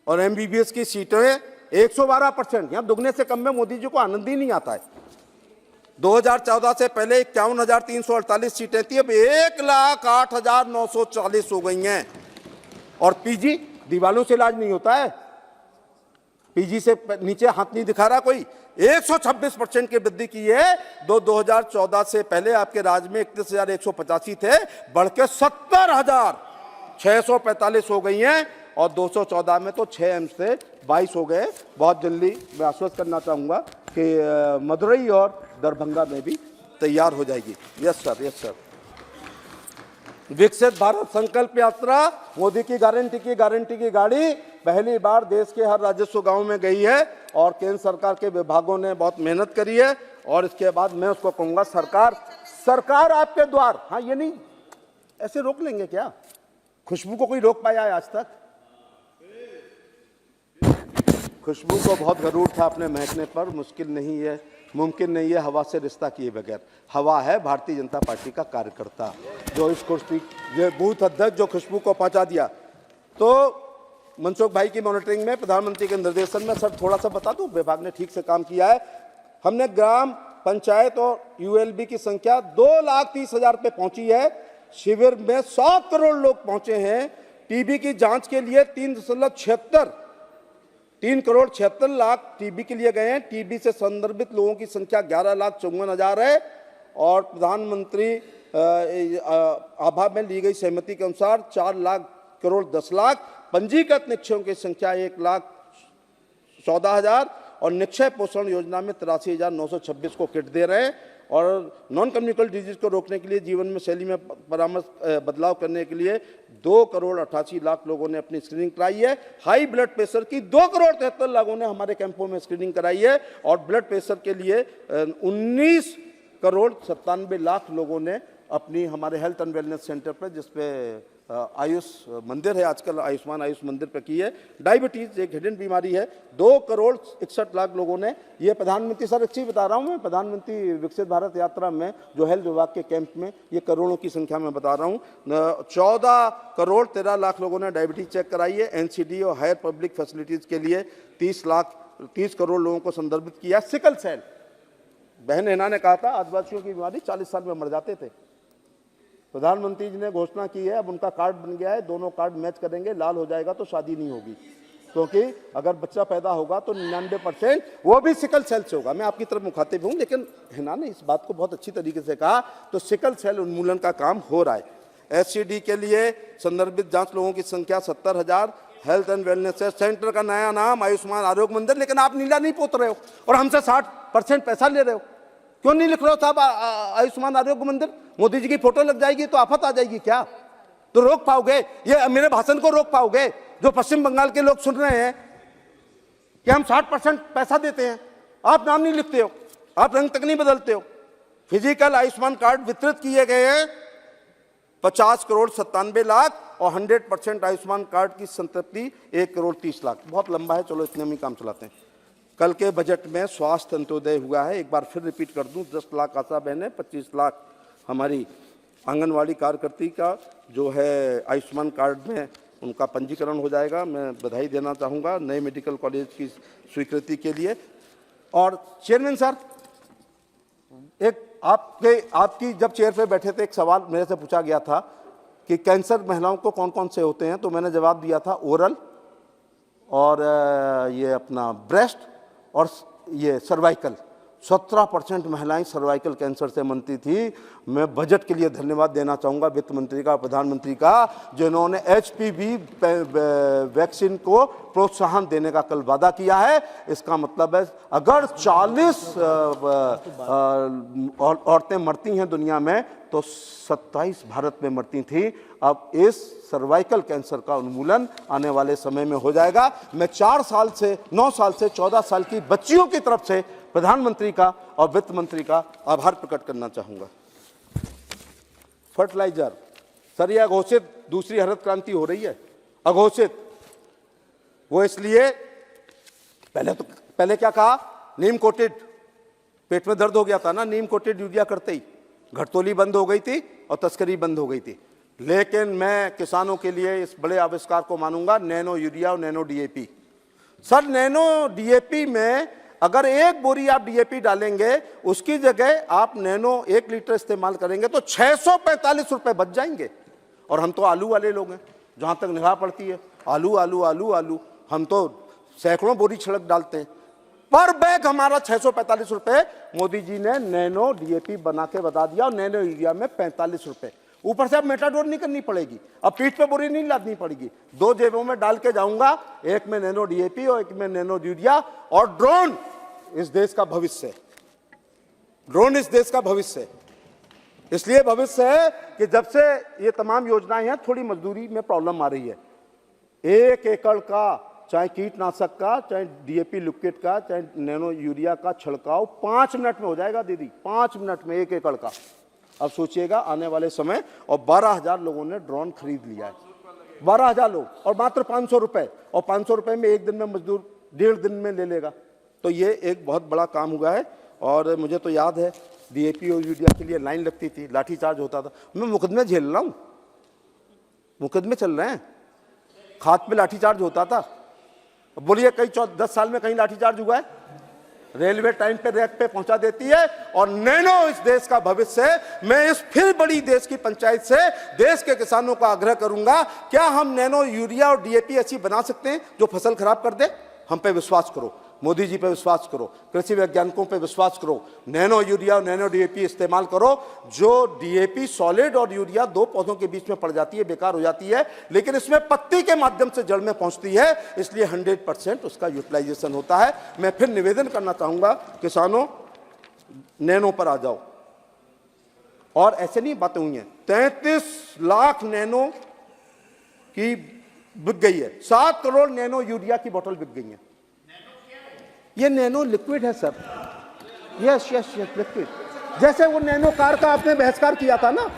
Speaker 1: और MBBS की सीटें 112%, यहाँ दुगने से कम में मोदी जी को आनंद ही नहीं आता है। 2014 से पहले 51,348 सीटें थी, अब 1,08,940 हो गई हैं। और पीजी, दीवालों से इलाज नहीं होता है, पीजी से नीचे हाथ नहीं दिखा रहा कोई। 126% की वृद्धि की है। 2014 से पहले आपके राज्य में 31,185 थे, बढ़ के 70,645 हो गई हैं, और 214 में तो 6 एम्स से 22 हो गए। बहुत जल्दी मैं आश्वस्त करना चाहूंगा कि मदुरई और दरभंगा में भी तैयार हो जाएगी। Yes sir, yes sir. विकसित भारत संकल्प यात्रा, मोदी की गारंटी की गाड़ी पहली बार देश के हर राजस्व गांव में गई है और केंद्र सरकार के विभागों ने बहुत मेहनत करी है। और इसके बाद मैं उसको कहूंगा सरकार आपके द्वार। हाँ, ये नहीं ऐसे रोक लेंगे क्या? खुशबू को कोई रोक पाया है आज तक? खुशबू को बहुत गरूर था अपने महकने पर। मुमकिन नहीं है हवा से रिश्ता किए बगैर। हवा है भारतीय जनता पार्टी का कार्यकर्ता, जो इस कुर्सी, ये बूथ अध्यक्ष जो खुशबू को पहुंचा दिया। तो मनसुख भाई की मॉनिटरिंग में, प्रधानमंत्री के निर्देशन में, सर थोड़ा सा बता दूं, विभाग ने ठीक से काम किया है। हमने ग्राम पंचायत और यूएलबी की संख्या 2,30,000 पे पहुंची है। शिविर में 100 करोड़ लोग पहुंचे हैं। टीबी की जांच के लिए 3 करोड़ 76 लाख टीबी के लिए गए हैं। टीबी से संदर्भित लोगों की संख्या 11,54,000 है। और प्रधानमंत्री आभा में ली गई सहमति के अनुसार 4 करोड़ 10 लाख पंजीकृत निक्षयों की संख्या 1,14,000 और निक्षय पोषण योजना में 83,926 को किट दे रहे हैं। और नॉन कम्युनिकेबल डिजीज को रोकने के लिए जीवन में शैली में परामर्श बदलाव करने के लिए 2 करोड़ 88 लाख लोगों ने अपनी स्क्रीनिंग कराई है। हाई ब्लड प्रेशर की 2 करोड़ 73 लाखों ने हमारे कैंपों में स्क्रीनिंग कराई है। और ब्लड प्रेशर के लिए 19 करोड़ 97 लाख लोगों ने अपनी हमारे हेल्थ एंड वेलनेस सेंटर पर, जिसपे आयुष मंदिर है आजकल, आयुष्मान आयुष मंदिर पे की है। डायबिटीज एक हिडन बीमारी है, 2 करोड़ 61 लाख लोगों ने। ये प्रधानमंत्री, सर अच्छी बता रहा हूँ मैं, प्रधानमंत्री विकसित भारत यात्रा में जो हेल्थ विभाग के कैंप में, ये करोड़ों की संख्या में बता रहा हूँ। 14 करोड़ 13 लाख लोगों ने डायबिटीज चेक कराई है। एनसीडी और हायर पब्लिक फैसिलिटीज के लिए 30 करोड़ लोगों को संदर्भित किया। सिकल सेल, बहन हिना ने कहा था आदिवासियों की बीमारी 40 साल में मर जाते थे। प्रधानमंत्री जी ने घोषणा की है, अब उनका कार्ड बन गया है, दोनों कार्ड मैच करेंगे, लाल हो जाएगा तो शादी नहीं होगी, क्योंकि अगर बच्चा पैदा होगा तो 99% वो भी सिकल सेल से होगा। मैं आपकी तरफ मुखातिब हूँ, लेकिन हिना ने इस बात को बहुत अच्छी तरीके से कहा। तो सिकल सेल उन्मूलन का काम हो रहा है। एससीडी के लिए संदर्भित जांच लोगों की संख्या 70,000। हेल्थ एंड वेलनेस सेंटर का नया नाम आयुष्मान आरोग्य मंदिर, लेकिन आप नीला नहीं पोत रहे हो और हमसे 60% पैसा ले रहे हो। क्यों नहीं लिख रहे हो साहब आयुष्मान आरोग्य मंदिर? मोदी जी की फोटो लग जाएगी तो आफत आ जाएगी क्या? तो रोक पाओगे? ये मेरे भाषण को रोक पाओगे? जो पश्चिम बंगाल के लोग सुन रहे हैं कि हम 60% पैसा देते हैं, आप नाम नहीं लिखते हो, आप रंग तक नहीं बदलते हो। फिजिकल आयुष्मान कार्ड वितरित किए गए हैं 50 करोड़ 97 लाख और 100% आयुष्मान कार्ड की संतृप्ति 1 करोड़ 30 लाख। बहुत लंबा है, चलो इतने में काम चलाते हैं। कल के बजट में स्वास्थ्य अंत्योदय हुआ है, एक बार फिर रिपीट कर दूं, 10 लाख आशा बहनें, 25 लाख हमारी आंगनवाड़ी कार्यकर्ती का जो है आयुष्मान कार्ड में उनका पंजीकरण हो जाएगा। मैं बधाई देना चाहूँगा नए मेडिकल कॉलेज की स्वीकृति के लिए। और चेयरमैन सर, एक आपकी जब चेयर पे बैठे थे, एक सवाल मेरे से पूछा गया था कि कैंसर महिलाओं को कौन कौन से होते हैं, तो मैंने जवाब दिया था ओरल और ये अपना ब्रेस्ट और ये सर्वाइकल। 17% महिलाएं सर्वाइकल कैंसर से मरती थी। मैं बजट के लिए धन्यवाद देना चाहूँगा वित्त मंत्री का, प्रधानमंत्री का, जिन्होंने HPV वैक्सीन को प्रोत्साहन देने का कल वादा किया है। इसका मतलब है अगर 40 औरतें मरती हैं दुनिया में तो 27 भारत में मरती थी। अब इस सर्वाइकल कैंसर का उन्मूलन आने वाले समय में हो जाएगा। मैं 9 साल से 14 साल की बच्चियों की तरफ से प्रधानमंत्री का और वित्त मंत्री का आभार प्रकट करना चाहूंगा। फर्टिलाइजर, सर ये अघोषित दूसरी हरित क्रांति हो रही है, अघोषित। वो इसलिए पहले क्या कहा, नीम कोटेड, पेट में दर्द हो गया था ना, नीम कोटेड यूरिया करते ही घटतोली बंद हो गई थी और तस्करी बंद हो गई थी। लेकिन मैं किसानों के लिए इस बड़े आविष्कार को मानूंगा, नैनो यूरिया और nano DAP. Sir nano DAP में अगर 1 बोरी आप डीएपी डालेंगे, उसकी जगह आप नैनो 1 लीटर इस्तेमाल करेंगे तो 645 रुपए बच जाएंगे। और हम तो आलू वाले लोग हैं, जहां तक निगाह पड़ती है आलू आलू आलू आलू, हम तो सैकड़ों बोरी छिड़क डालते हैं। पर बैग हमारा 645 रुपए। मोदी जी ने नैनो डीएपी बना के बता दिया और नैनो यूरिया में 45 रुपए। ऊपर से अब मेटाडोर नहीं करनी पड़ेगी, अब पीठ पे बोरी नहीं लादनी पड़ेगी, 2 जेबों में डाल के जाऊंगा, एक में नैनो डीएपी और एक में नैनो यूरिया। और ड्रोन इस देश का भविष्य है। ड्रोन इस देश का भविष्य है। इसलिए भविष्य है कि जब से ये तमाम योजनाएं हैं, थोड़ी मजदूरी में प्रॉब्लम आ रही है। 1 एकड़ का, चाहे कीटनाशक का, चाहे डीएपी लिक्विड का, चाहे नैनो यूरिया का छिड़काव 5 मिनट में हो जाएगा दीदी, 5 मिनट में 1 एकड़ का। अब सोचिएगा आने वाले समय, और 12,000 लोगों ने ड्रोन खरीद लिया है, 12,000 लोग, और मात्र 500 रुपए, और 500 रुपए में एक दिन में मजदूर 1.5 दिन में ले लेगा। तो ये एक बहुत बड़ा काम हुआ है। और मुझे तो याद है डीएपी और यूरिया के लिए लाइन लगती थी, लाठीचार्ज होता था। मैं मुकदमे झेल रहा हूँ, मुकदमे चल रहे हैं, खाद पे लाठीचार्ज होता था। बोलिए कई 10 साल में कहीं लाठीचार्ज हुआ है? रेलवे टाइम पे रैक पे पहुंचा देती है। और नैनो इस देश का भविष्य है। मैं इस फिर बड़ी देश की पंचायत से देश के किसानों का आग्रह करूंगा, क्या हम नैनो यूरिया और डीएपी ऐसी बना सकते हैं जो फसल खराब कर दे? हम पे विश्वास करो, मोदी जी पे विश्वास करो, कृषि वैज्ञानिकों पे विश्वास करो, नैनो यूरिया और नैनो डीएपी इस्तेमाल करो। जो डीएपी सॉलिड और यूरिया 2 पौधों के बीच में पड़ जाती है, बेकार हो जाती है, लेकिन इसमें पत्ती के माध्यम से जड़ में पहुंचती है, इसलिए 100% उसका यूटिलाइजेशन होता है। मैं फिर निवेदन करना चाहूंगा, किसानों नैनो पर आ जाओ। और ऐसे नहीं बातें हुई हैं, 33 लाख नैनो की बिक गई है, 7 करोड़ नैनो यूरिया की बोतल बिक गई है। ये नैनो लिक्विड है sir, yes yes yes liquid. जैसे वो नैनो कार का आपने बहिष्कार किया था ना,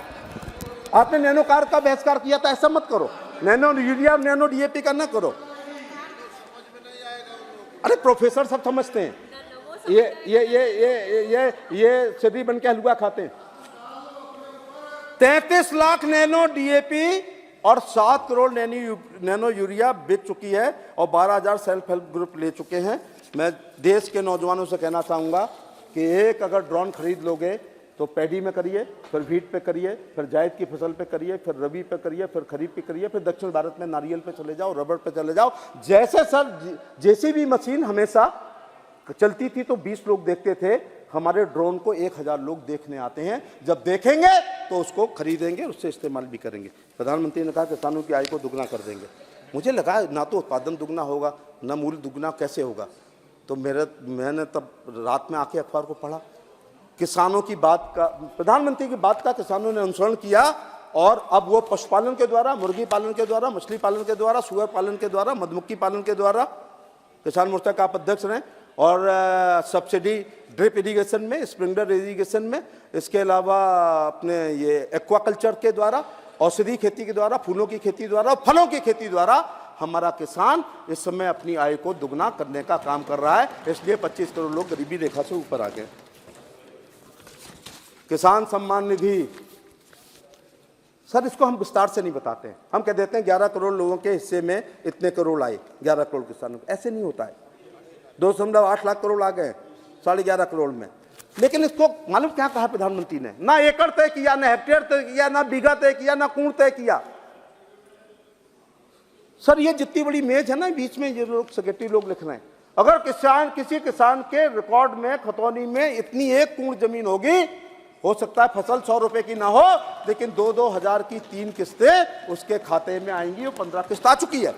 Speaker 1: आपने नैनो कार का बहिष्कार किया था, ऐसा मत करो। नैनो यूरिया नैनो डीएपी का ना करो। अरे प्रोफेसर सब समझते हैं, ये सिद्धि बन के हलवा खाते हैं। 33 लाख नैनो डीएपी और 7 करोड़ नैनो यूरिया बिक चुकी है, और 12,000 सेल्फ हेल्प ग्रुप ले चुके हैं। मैं देश के नौजवानों से कहना चाहूँगा कि एक अगर ड्रोन खरीद लोगे तो पैडी में करिए, फिर व्हीट पे करिए, फिर जायद की फसल पे करिए, फिर रबी पे करिए, फिर खरीफ पे करिए, फिर दक्षिण भारत में नारियल पे चले जाओ, रबड़ पे चले जाओ। जैसे सर जेसीबी मशीन हमेशा चलती थी तो 20 लोग देखते थे, हमारे ड्रोन को 1,000 लोग देखने आते हैं। जब देखेंगे तो उसको खरीदेंगे, उससे इस्तेमाल भी करेंगे। प्रधानमंत्री ने कहा किसानों की आय को दुगना कर देंगे। मुझे लगा ना तो उत्पादन दुगना होगा, ना मूल्य दुगना, कैसे होगा? तो मैंने तब रात में आके अखबार को पढ़ा, किसानों की बात का, प्रधानमंत्री की बात का किसानों ने अनुसरण किया, और अब वो पशुपालन के द्वारा, मुर्गी पालन के द्वारा, मछली पालन के द्वारा, सुअर पालन के द्वारा, मधुमक्खी पालन के द्वारा किसान मोर्चा का आप अध्यक्ष रहे। और सब्सिडी ड्रिप इरिगेशन में, स्प्रिंकलर इरिगेशन में, इसके अलावा अपने ये एक्वाकल्चर के द्वारा, औषधि खेती के द्वारा, फूलों की खेती द्वारा, फलों की खेती द्वारा हमारा किसान इस समय अपनी आय को दुगना करने का काम कर रहा है। इसलिए 25 करोड़ लोग गरीबी रेखा से ऊपर आ गए। किसान सम्मान निधि, सर इसको हम विस्तार से नहीं बताते हैं। हम कह देते हैं 11 करोड़ लोगों के हिस्से में इतने करोड़ आए, 11 करोड़ किसानों को। ऐसे नहीं होता है, 2.8 लाख करोड़ आ गए 11.5 करोड़ में। लेकिन इसको मालूम क्या कहा प्रधानमंत्री ने? ना एकड़ तय किया, ना हेक्टेयर तय किया, ना बीघा तय किया, ना कूड़ तय किया। सर ये जितनी बड़ी मेज है ना, बीच में ये लोग सेक्रेटरी लोग लिख रहे हैं, अगर किसी किसान के रिकॉर्ड में खतौनी में इतनी 1 कूड़ जमीन होगी, हो सकता है फसल 100 रुपए की ना हो, लेकिन 2-2 हजार की 3 किस्तें उसके खाते में आएंगी। वो 15 किस्त आ चुकी है।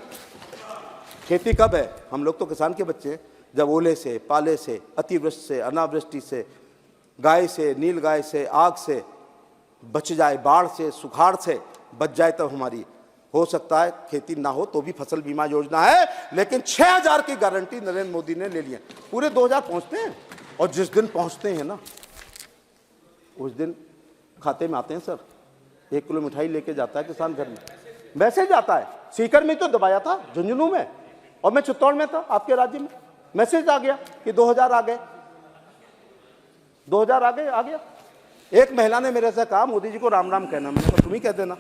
Speaker 1: खेती कब है? हम लोग तो किसान के बच्चे, जब ओले से, पाले से, अतिवृष्टि से, अनावृष्टि से, गाय से, नील गाय से, आग से बच जाए, बाढ़ से, सुखाड़ से बच जाए, तब हमारी हो सकता है खेती ना हो तो भी फसल बीमा योजना है। लेकिन 6,000 की गारंटी नरेंद्र मोदी ने ले ली है। पूरे 2,000 पहुंचते हैं, और जिस दिन पहुंचते हैं ना, उस दिन खाते में आते हैं सर। 1 किलो मिठाई लेके जाता है किसान घर में, मैसेज आता है। सीकर में तो दबाया था, झुंझुनू में, और मैं चित्तौड़ में था, आपके राज्य में, मैसेज आ गया कि 2,000 आ गए, 2,000 आ गया। एक महिला ने मेरे से कहा मोदी जी को राम राम कहना। मैंने कहा तुम ही कह देना।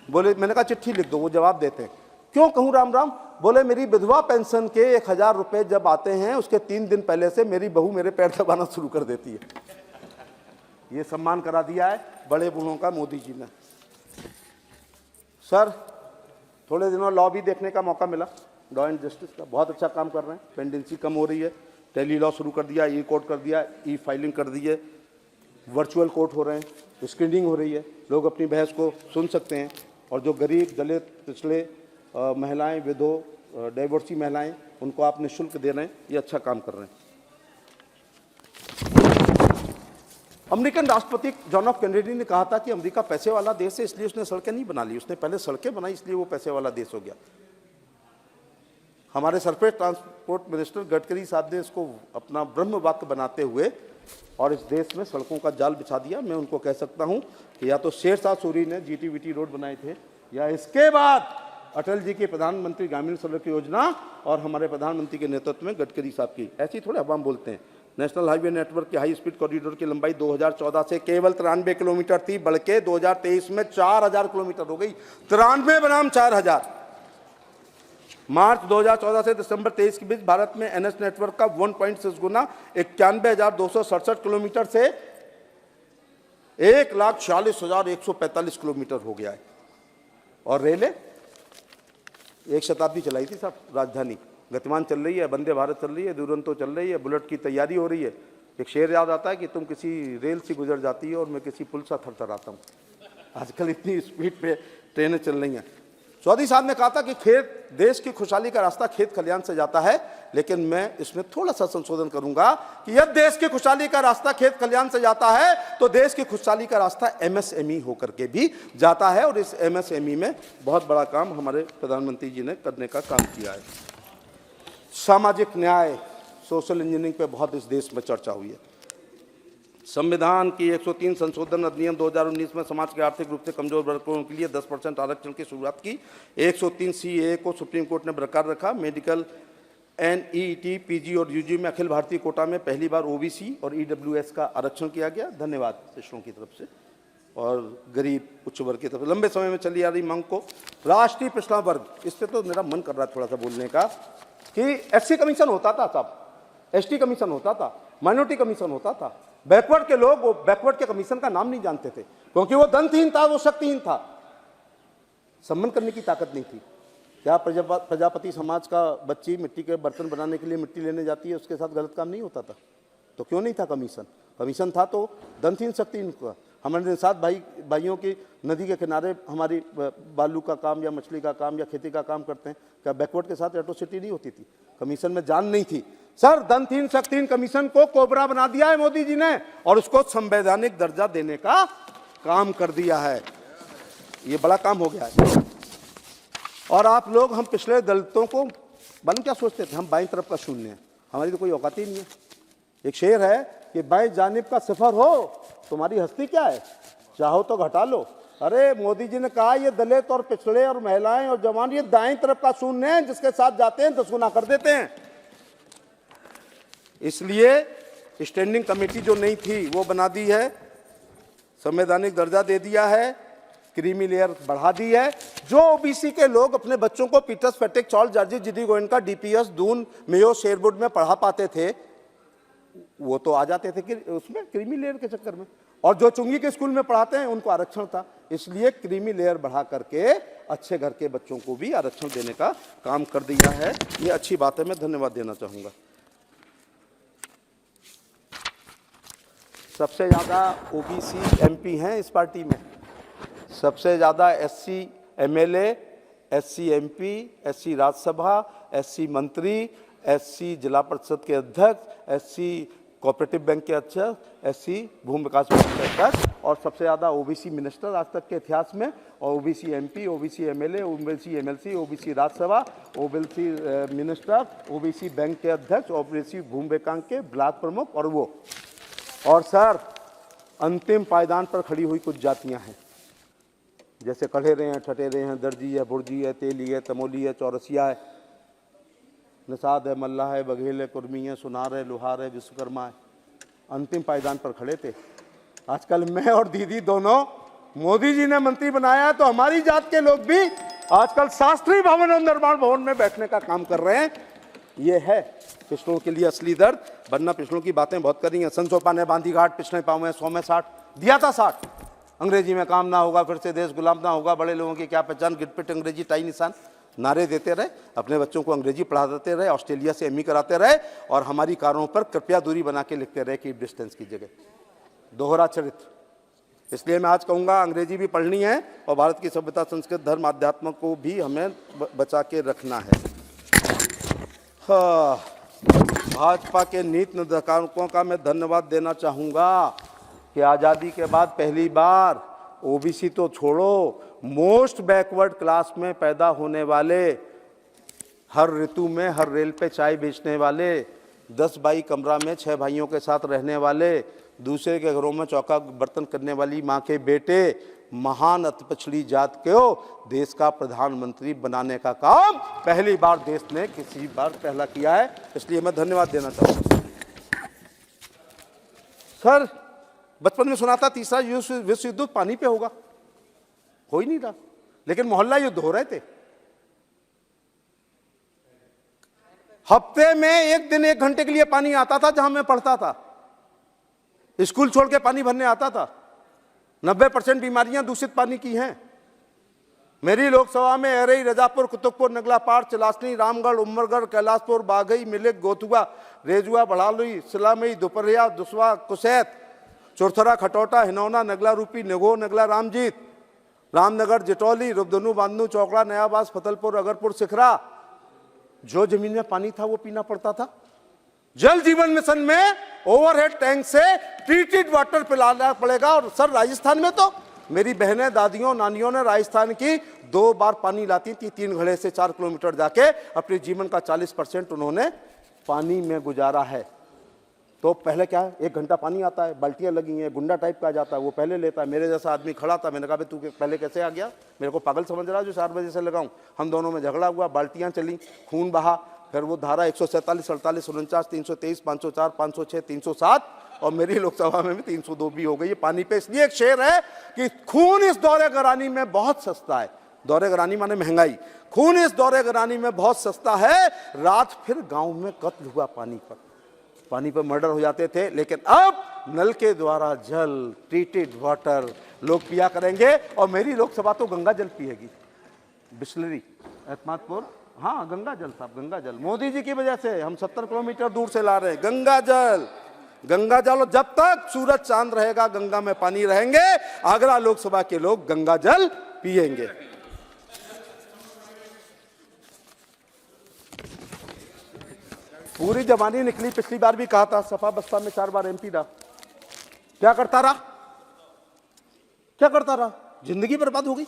Speaker 1: बोले, मैंने कहा चिट्ठी लिख दो, वो जवाब देते हैं। क्यों कहूँ राम राम? बोले मेरी विधवा पेंशन के 1,000 रुपए जब आते हैं, उसके 3 दिन पहले से मेरी बहू मेरे पैर दबाना शुरू कर देती है। ये सम्मान करा दिया है बड़े बूढ़ों का मोदी जी ने। सर थोड़े दिनों लॉ भी देखने का मौका मिला, लॉ एंड जस्टिस का, बहुत अच्छा काम कर रहे हैं। पेंडेंसी कम हो रही है, टेली लॉ शुरू कर दिया, ई कोर्ट कर दिया, ई फाइलिंग कर दी है, वर्चुअल कोर्ट हो रहे हैं, स्क्रीनिंग हो रही है, लोग अपनी बहस को सुन सकते हैं। और जो गरीब, दलित, पिछड़े महिलाएं, विधो, डाइवोर्सी महिलाएं, उनको आप निःशुल्क दे रहे हैं। ये अच्छा काम कर रहे हैं। अमेरिकन राष्ट्रपति जॉन एफ कैनेडी ने कहा था कि अमेरिका पैसे वाला देश है, इसलिए उसने सड़कें नहीं बना ली, उसने पहले सड़कें बनाई, इसलिए वो पैसे वाला देश हो गया। हमारे सरफेस ट्रांसपोर्ट मिनिस्टर गडकरी साहब ने इसको अपना ब्रह्म वाक्य बनाते हुए और इस देश में सड़कों का जाल बिछा दिया। मैं उनको कह सकता हूं कि या तो शेरशाह सूरी ने जीटीवीटी रोड बनाए थे, या इसके बाद अटल जी की प्रधानमंत्री ग्रामीण सड़क योजना और हमारे प्रधानमंत्री के नेतृत्व में गडकरी साहब की। ऐसी थोड़े अवाम बोलते हैं। नेशनल हाईवे नेटवर्क के हाई स्पीड कॉरिडोर की लंबाई 2014 से केवल 93 किलोमीटर थी, बढ़ के 2023 में 4000 किलोमीटर हो गई। 93 बनाम 4000। मार्च 2014 से दिसंबर 23 के बीच भारत में एनएच नेटवर्क का 1.6 गुना 91,267 किलोमीटर से 1,46,145 किलोमीटर हो गया है। और रेलें एक शताब्दी चलाई थी साहब। राजधानी गतिमान चल रही है, वंदे भारत चल रही है, दुरंतो चल रही है, बुलेट की तैयारी हो रही है। एक शेर याद आता है कि तुम किसी रेल से गुजर जाती है और मैं किसी पुल सा थरथराता हूँ। आजकल इतनी स्पीड पे ट्रेनें चल रही हैं। चौधरी साहब ने कहा था कि खेत, देश की खुशहाली का रास्ता खेत खलियान से जाता है, लेकिन मैं इसमें थोड़ा सा संशोधन करूंगा कि यदि देश की खुशहाली का रास्ता खेत खलियान से जाता है तो देश की खुशहाली का रास्ता एमएसएमई होकर के भी जाता है। और इस एमएसएमई में बहुत बड़ा काम हमारे प्रधानमंत्री जी ने करने का काम किया है। सामाजिक न्याय, सोशल इंजीनियरिंग पे बहुत इस देश में चर्चा हुई है। संविधान की 103 संशोधन अधिनियम 2019 में समाज के आर्थिक रूप से कमजोर वर्गों के लिए 10% आरक्षण की शुरुआत की। 103 CAA को सुप्रीम कोर्ट ने बरकरार रखा। मेडिकल, NEET, PG और UG में अखिल भारतीय कोटा में पहली बार OBC और EWS का आरक्षण किया गया। धन्यवाद पिछड़ों की तरफ से और गरीब उच्च वर्ग की तरफ। लंबे समय में चली आ रही मांग को राष्ट्रीय पिछड़ा वर्ग, इस पर तो मेरा मन कर रहा है थोड़ा सा बोलने का कि SC कमीशन होता था साहब, ST कमीशन होता था, माइनॉरिटी कमीशन होता था। बैकवर्ड के लोग वो बैकवर्ड के कमीशन का नाम नहीं जानते थे, क्योंकि वो दंतहीन था, वो शक्तिहीन था, सम्मान करने की ताकत नहीं थी। क्या प्रजापति समाज का बच्ची मिट्टी के बर्तन बनाने के लिए मिट्टी लेने जाती है, उसके साथ गलत काम नहीं होता था? तो क्यों नहीं था कमीशन? कमीशन था तो दंतहीन शक्तिहीन का। हमारे साथ भाइयों की नदी के किनारे हमारी बालू का काम या मछली का काम या खेती का काम करते हैं, क्या बैकवर्ड के साथ एट्रोसिटी नहीं होती थी? कमीशन में जान नहीं थी सर। दंतहीन शक्तिहीन कमीशन को कोबरा बना दिया है मोदी जी ने और उसको संवैधानिक दर्जा देने का काम कर दिया है। ये बड़ा काम हो गया है। और आप लोग, हम पिछले दलितों को मालूम क्या सोचते थे, हम बाईं तरफ का शून्य है, हमारी तो कोई औकात ही नहीं है। एक शेर है कि बाएं जानिब का सिफर हो तुम्हारी हस्ती क्या है, चाहो तो घटा लो। अरे मोदी जी ने कहा ये दलित और पिछड़े और महिलाएं और जवान ये दाएं तरफ का शून्य है, जिसके साथ जाते हैं 10 गुना कर देते हैं। इसलिए स्टैंडिंग कमेटी जो नहीं थी वो बना दी है, संवैधानिक दर्जा दे दिया है, क्रीमी लेयर बढ़ा दी है। जो ओबीसी के लोग अपने बच्चों को पीटर्स, फेटिक, चार्ल्स जॉर्जी, GD Goenka, DPS, Doon, Mayo, Sherwood में पढ़ा पाते थे, वो तो आ जाते थे कि उसमें क्रीमी लेयर के चक्कर में। और जो चुंगी के स्कूल में पढ़ाते हैं उनको आरक्षण था। इसलिए क्रीमी लेयर बढ़ा करके अच्छे घर के बच्चों को भी आरक्षण देने का काम कर दिया है। ये अच्छी बात है, मैं धन्यवाद देना चाहूँगा। सबसे ज़्यादा ओबीसी एमपी हैं इस पार्टी में, सबसे ज़्यादा SC MLA, SC MP, SC Rajya Sabha, SC मंत्री, SC जिला परिषद के अध्यक्ष, SC कोऑपरेटिव बैंक के अध्यक्ष, SC भूमि विकास बैंक के अध्यक्ष, और सबसे ज़्यादा OBC मिनिस्टर आज तक के इतिहास में। और OBC MP, OBC MLA, OBC MLC, OBC Rajya Sabha, OBC minister, OBC bank के अध्यक्ष, OBC भूमि विकास के ब्लॉक प्रमुख, और वो। और सर, अंतिम पायदान पर खड़ी हुई कुछ जातियां हैं, जैसे कढ़ेरे हैं, ठटेरे हैं, दर्जी है, बुर्जी है, तेली है, तमोली है, चौरसिया है, निषाद है, मल्ला है, बघेल है, कुर्मी है, सुनार है, लोहार है, विश्वकर्मा है। अंतिम पायदान पर खड़े थे। आजकल मैं और दीदी दोनों, मोदी जी ने मंत्री बनाया है तो हमारी जात के लोग भी आजकल शास्त्री भवन और निर्माण भवन में बैठने का काम कर रहे हैं। ये है पिछड़ों के लिए असली दर्द, वरना पिछड़ों की बातें बहुत करी हैं। संसोपा ने बांधी घाट, पिछड़े पाँव में 100 में 60 दिया था। 60 अंग्रेजी में काम ना होगा, फिर से देश गुलाम ना होगा, बड़े लोगों की क्या पहचान, गिटपिट अंग्रेजी टाई निशान नारे देते रहे, अपने बच्चों को अंग्रेजी पढ़ाते रहे, ऑस्ट्रेलिया से ME कराते रहे, और हमारी कारों पर कृपया दूरी बना के लिखते रहे कीप डिस्टेंस की जगह। दोहरा चरित्र। इसलिए मैं आज कहूँगा अंग्रेजी भी पढ़नी है और भारत की सभ्यता, संस्कृति, धर्म, अध्यात्म को भी हमें बचा के रखना है। भाजपा के नीति निर्धारकों का मैं धन्यवाद देना चाहूँगा। कि आज़ादी के बाद पहली बार ओबीसी तो छोड़ो, मोस्ट बैकवर्ड क्लास में पैदा होने वाले, हर ऋतु में हर रेल पे चाय बेचने वाले, 10 बाई कमरा में 6 भाइयों के साथ रहने वाले, दूसरे के घरों में चौका बर्तन करने वाली माँ के बेटे, महान अति पिछड़ी जात को देश का प्रधानमंत्री बनाने का काम पहली बार देश ने किसी बार पहला किया है। इसलिए मैं धन्यवाद देना चाहूँगा। सर, बचपन में सुना था तीसरा विश्व युद्ध पानी पे होगा, हो ही नहीं रहा, लेकिन मोहल्ला युद्ध हो रहे थे। हफ्ते में एक दिन 1 घंटे के लिए पानी आता था जहां मैं पढ़ता था। स्कूल छोड़ के पानी भरने आता था। 90% बीमारियां दूषित पानी की हैं। मेरी लोकसभा में एरई, रजापुर, कुतुबपुर, नगला पार, चलासनी, रामगढ़, उमरगढ़, कैलाशपुर, बाघई, मिलिक, गोथुआ, रेजुआ, बढ़ालुई, सिलामई, दोपहरिया, दुसवा, कुसैत, चौरथरा, खटौटा, हिनौना, नगला रूपी, निगो, नगला रामजीत, रामनगर, जिटौली, रुबदनू, बांधनू, चौकड़ा, नयाबास, फतलपुर, अगरपुर, सिखरा, जो जमीन में पानी था वो पीना पड़ता था। जल जीवन मिशन में ओवरहेड टैंक से ट्रीटेड वाटर पिलाना पड़ेगा। और सर, राजस्थान में तो मेरी बहनें, दादियों, नानियों ने राजस्थान की 2 बार पानी लाती थी, 3 घड़े से 4 किलोमीटर जाके। अपने जीवन का 40% उन्होंने पानी में गुजारा है। तो पहले क्या है, 1 घंटा पानी आता है, बाल्टियां लगी हैं, गुंडा टाइप का आ जाता है, वो पहले लेता है। मेरे जैसा आदमी खड़ा था, मैंने कहा भाई तू पहले कैसे आ गया, मेरे को पागल समझ रहा है जो 4 बजे से लगाऊं। हम दोनों में झगड़ा हुआ, बाल्टियां चली, खून बहा, फिर वो धारा 147, 48, 49, 323, 504, 506, 307 और मेरी लोकसभा में भी 302 भी हो गई है पानी पे। इसलिए एक शेर है कि खून इस दौरे गरानी में बहुत सस्ता है। दौरे गरानी माने महंगाई। खून इस दौरे गरानी में बहुत सस्ता है। रात फिर गांव में कत्ल हुआ पानी पर मर्डर हो जाते थे, लेकिन अब नल के द्वारा जल, ट्रीटेड वाटर लोग पिया करेंगे। और मेरी लोकसभा तो गंगा जल पिएगी, बिस्लरी, एतमादपुर, हाँ गंगा जल साहब, गंगा जल। मोदी जी की वजह से हम 70 किलोमीटर दूर से ला रहे हैं गंगा जल, गंगा जल। और जब तक सूरज चांद रहेगा गंगा में पानी रहेंगे, आगरा लोकसभा के लोग गंगा जल पिएंगे। पूरी जवानी निकली, पिछली बार भी कहा था, सपा बसपा में 4 बार एमपी रहा। क्या करता रहा? जिंदगी बर्बाद हो गई।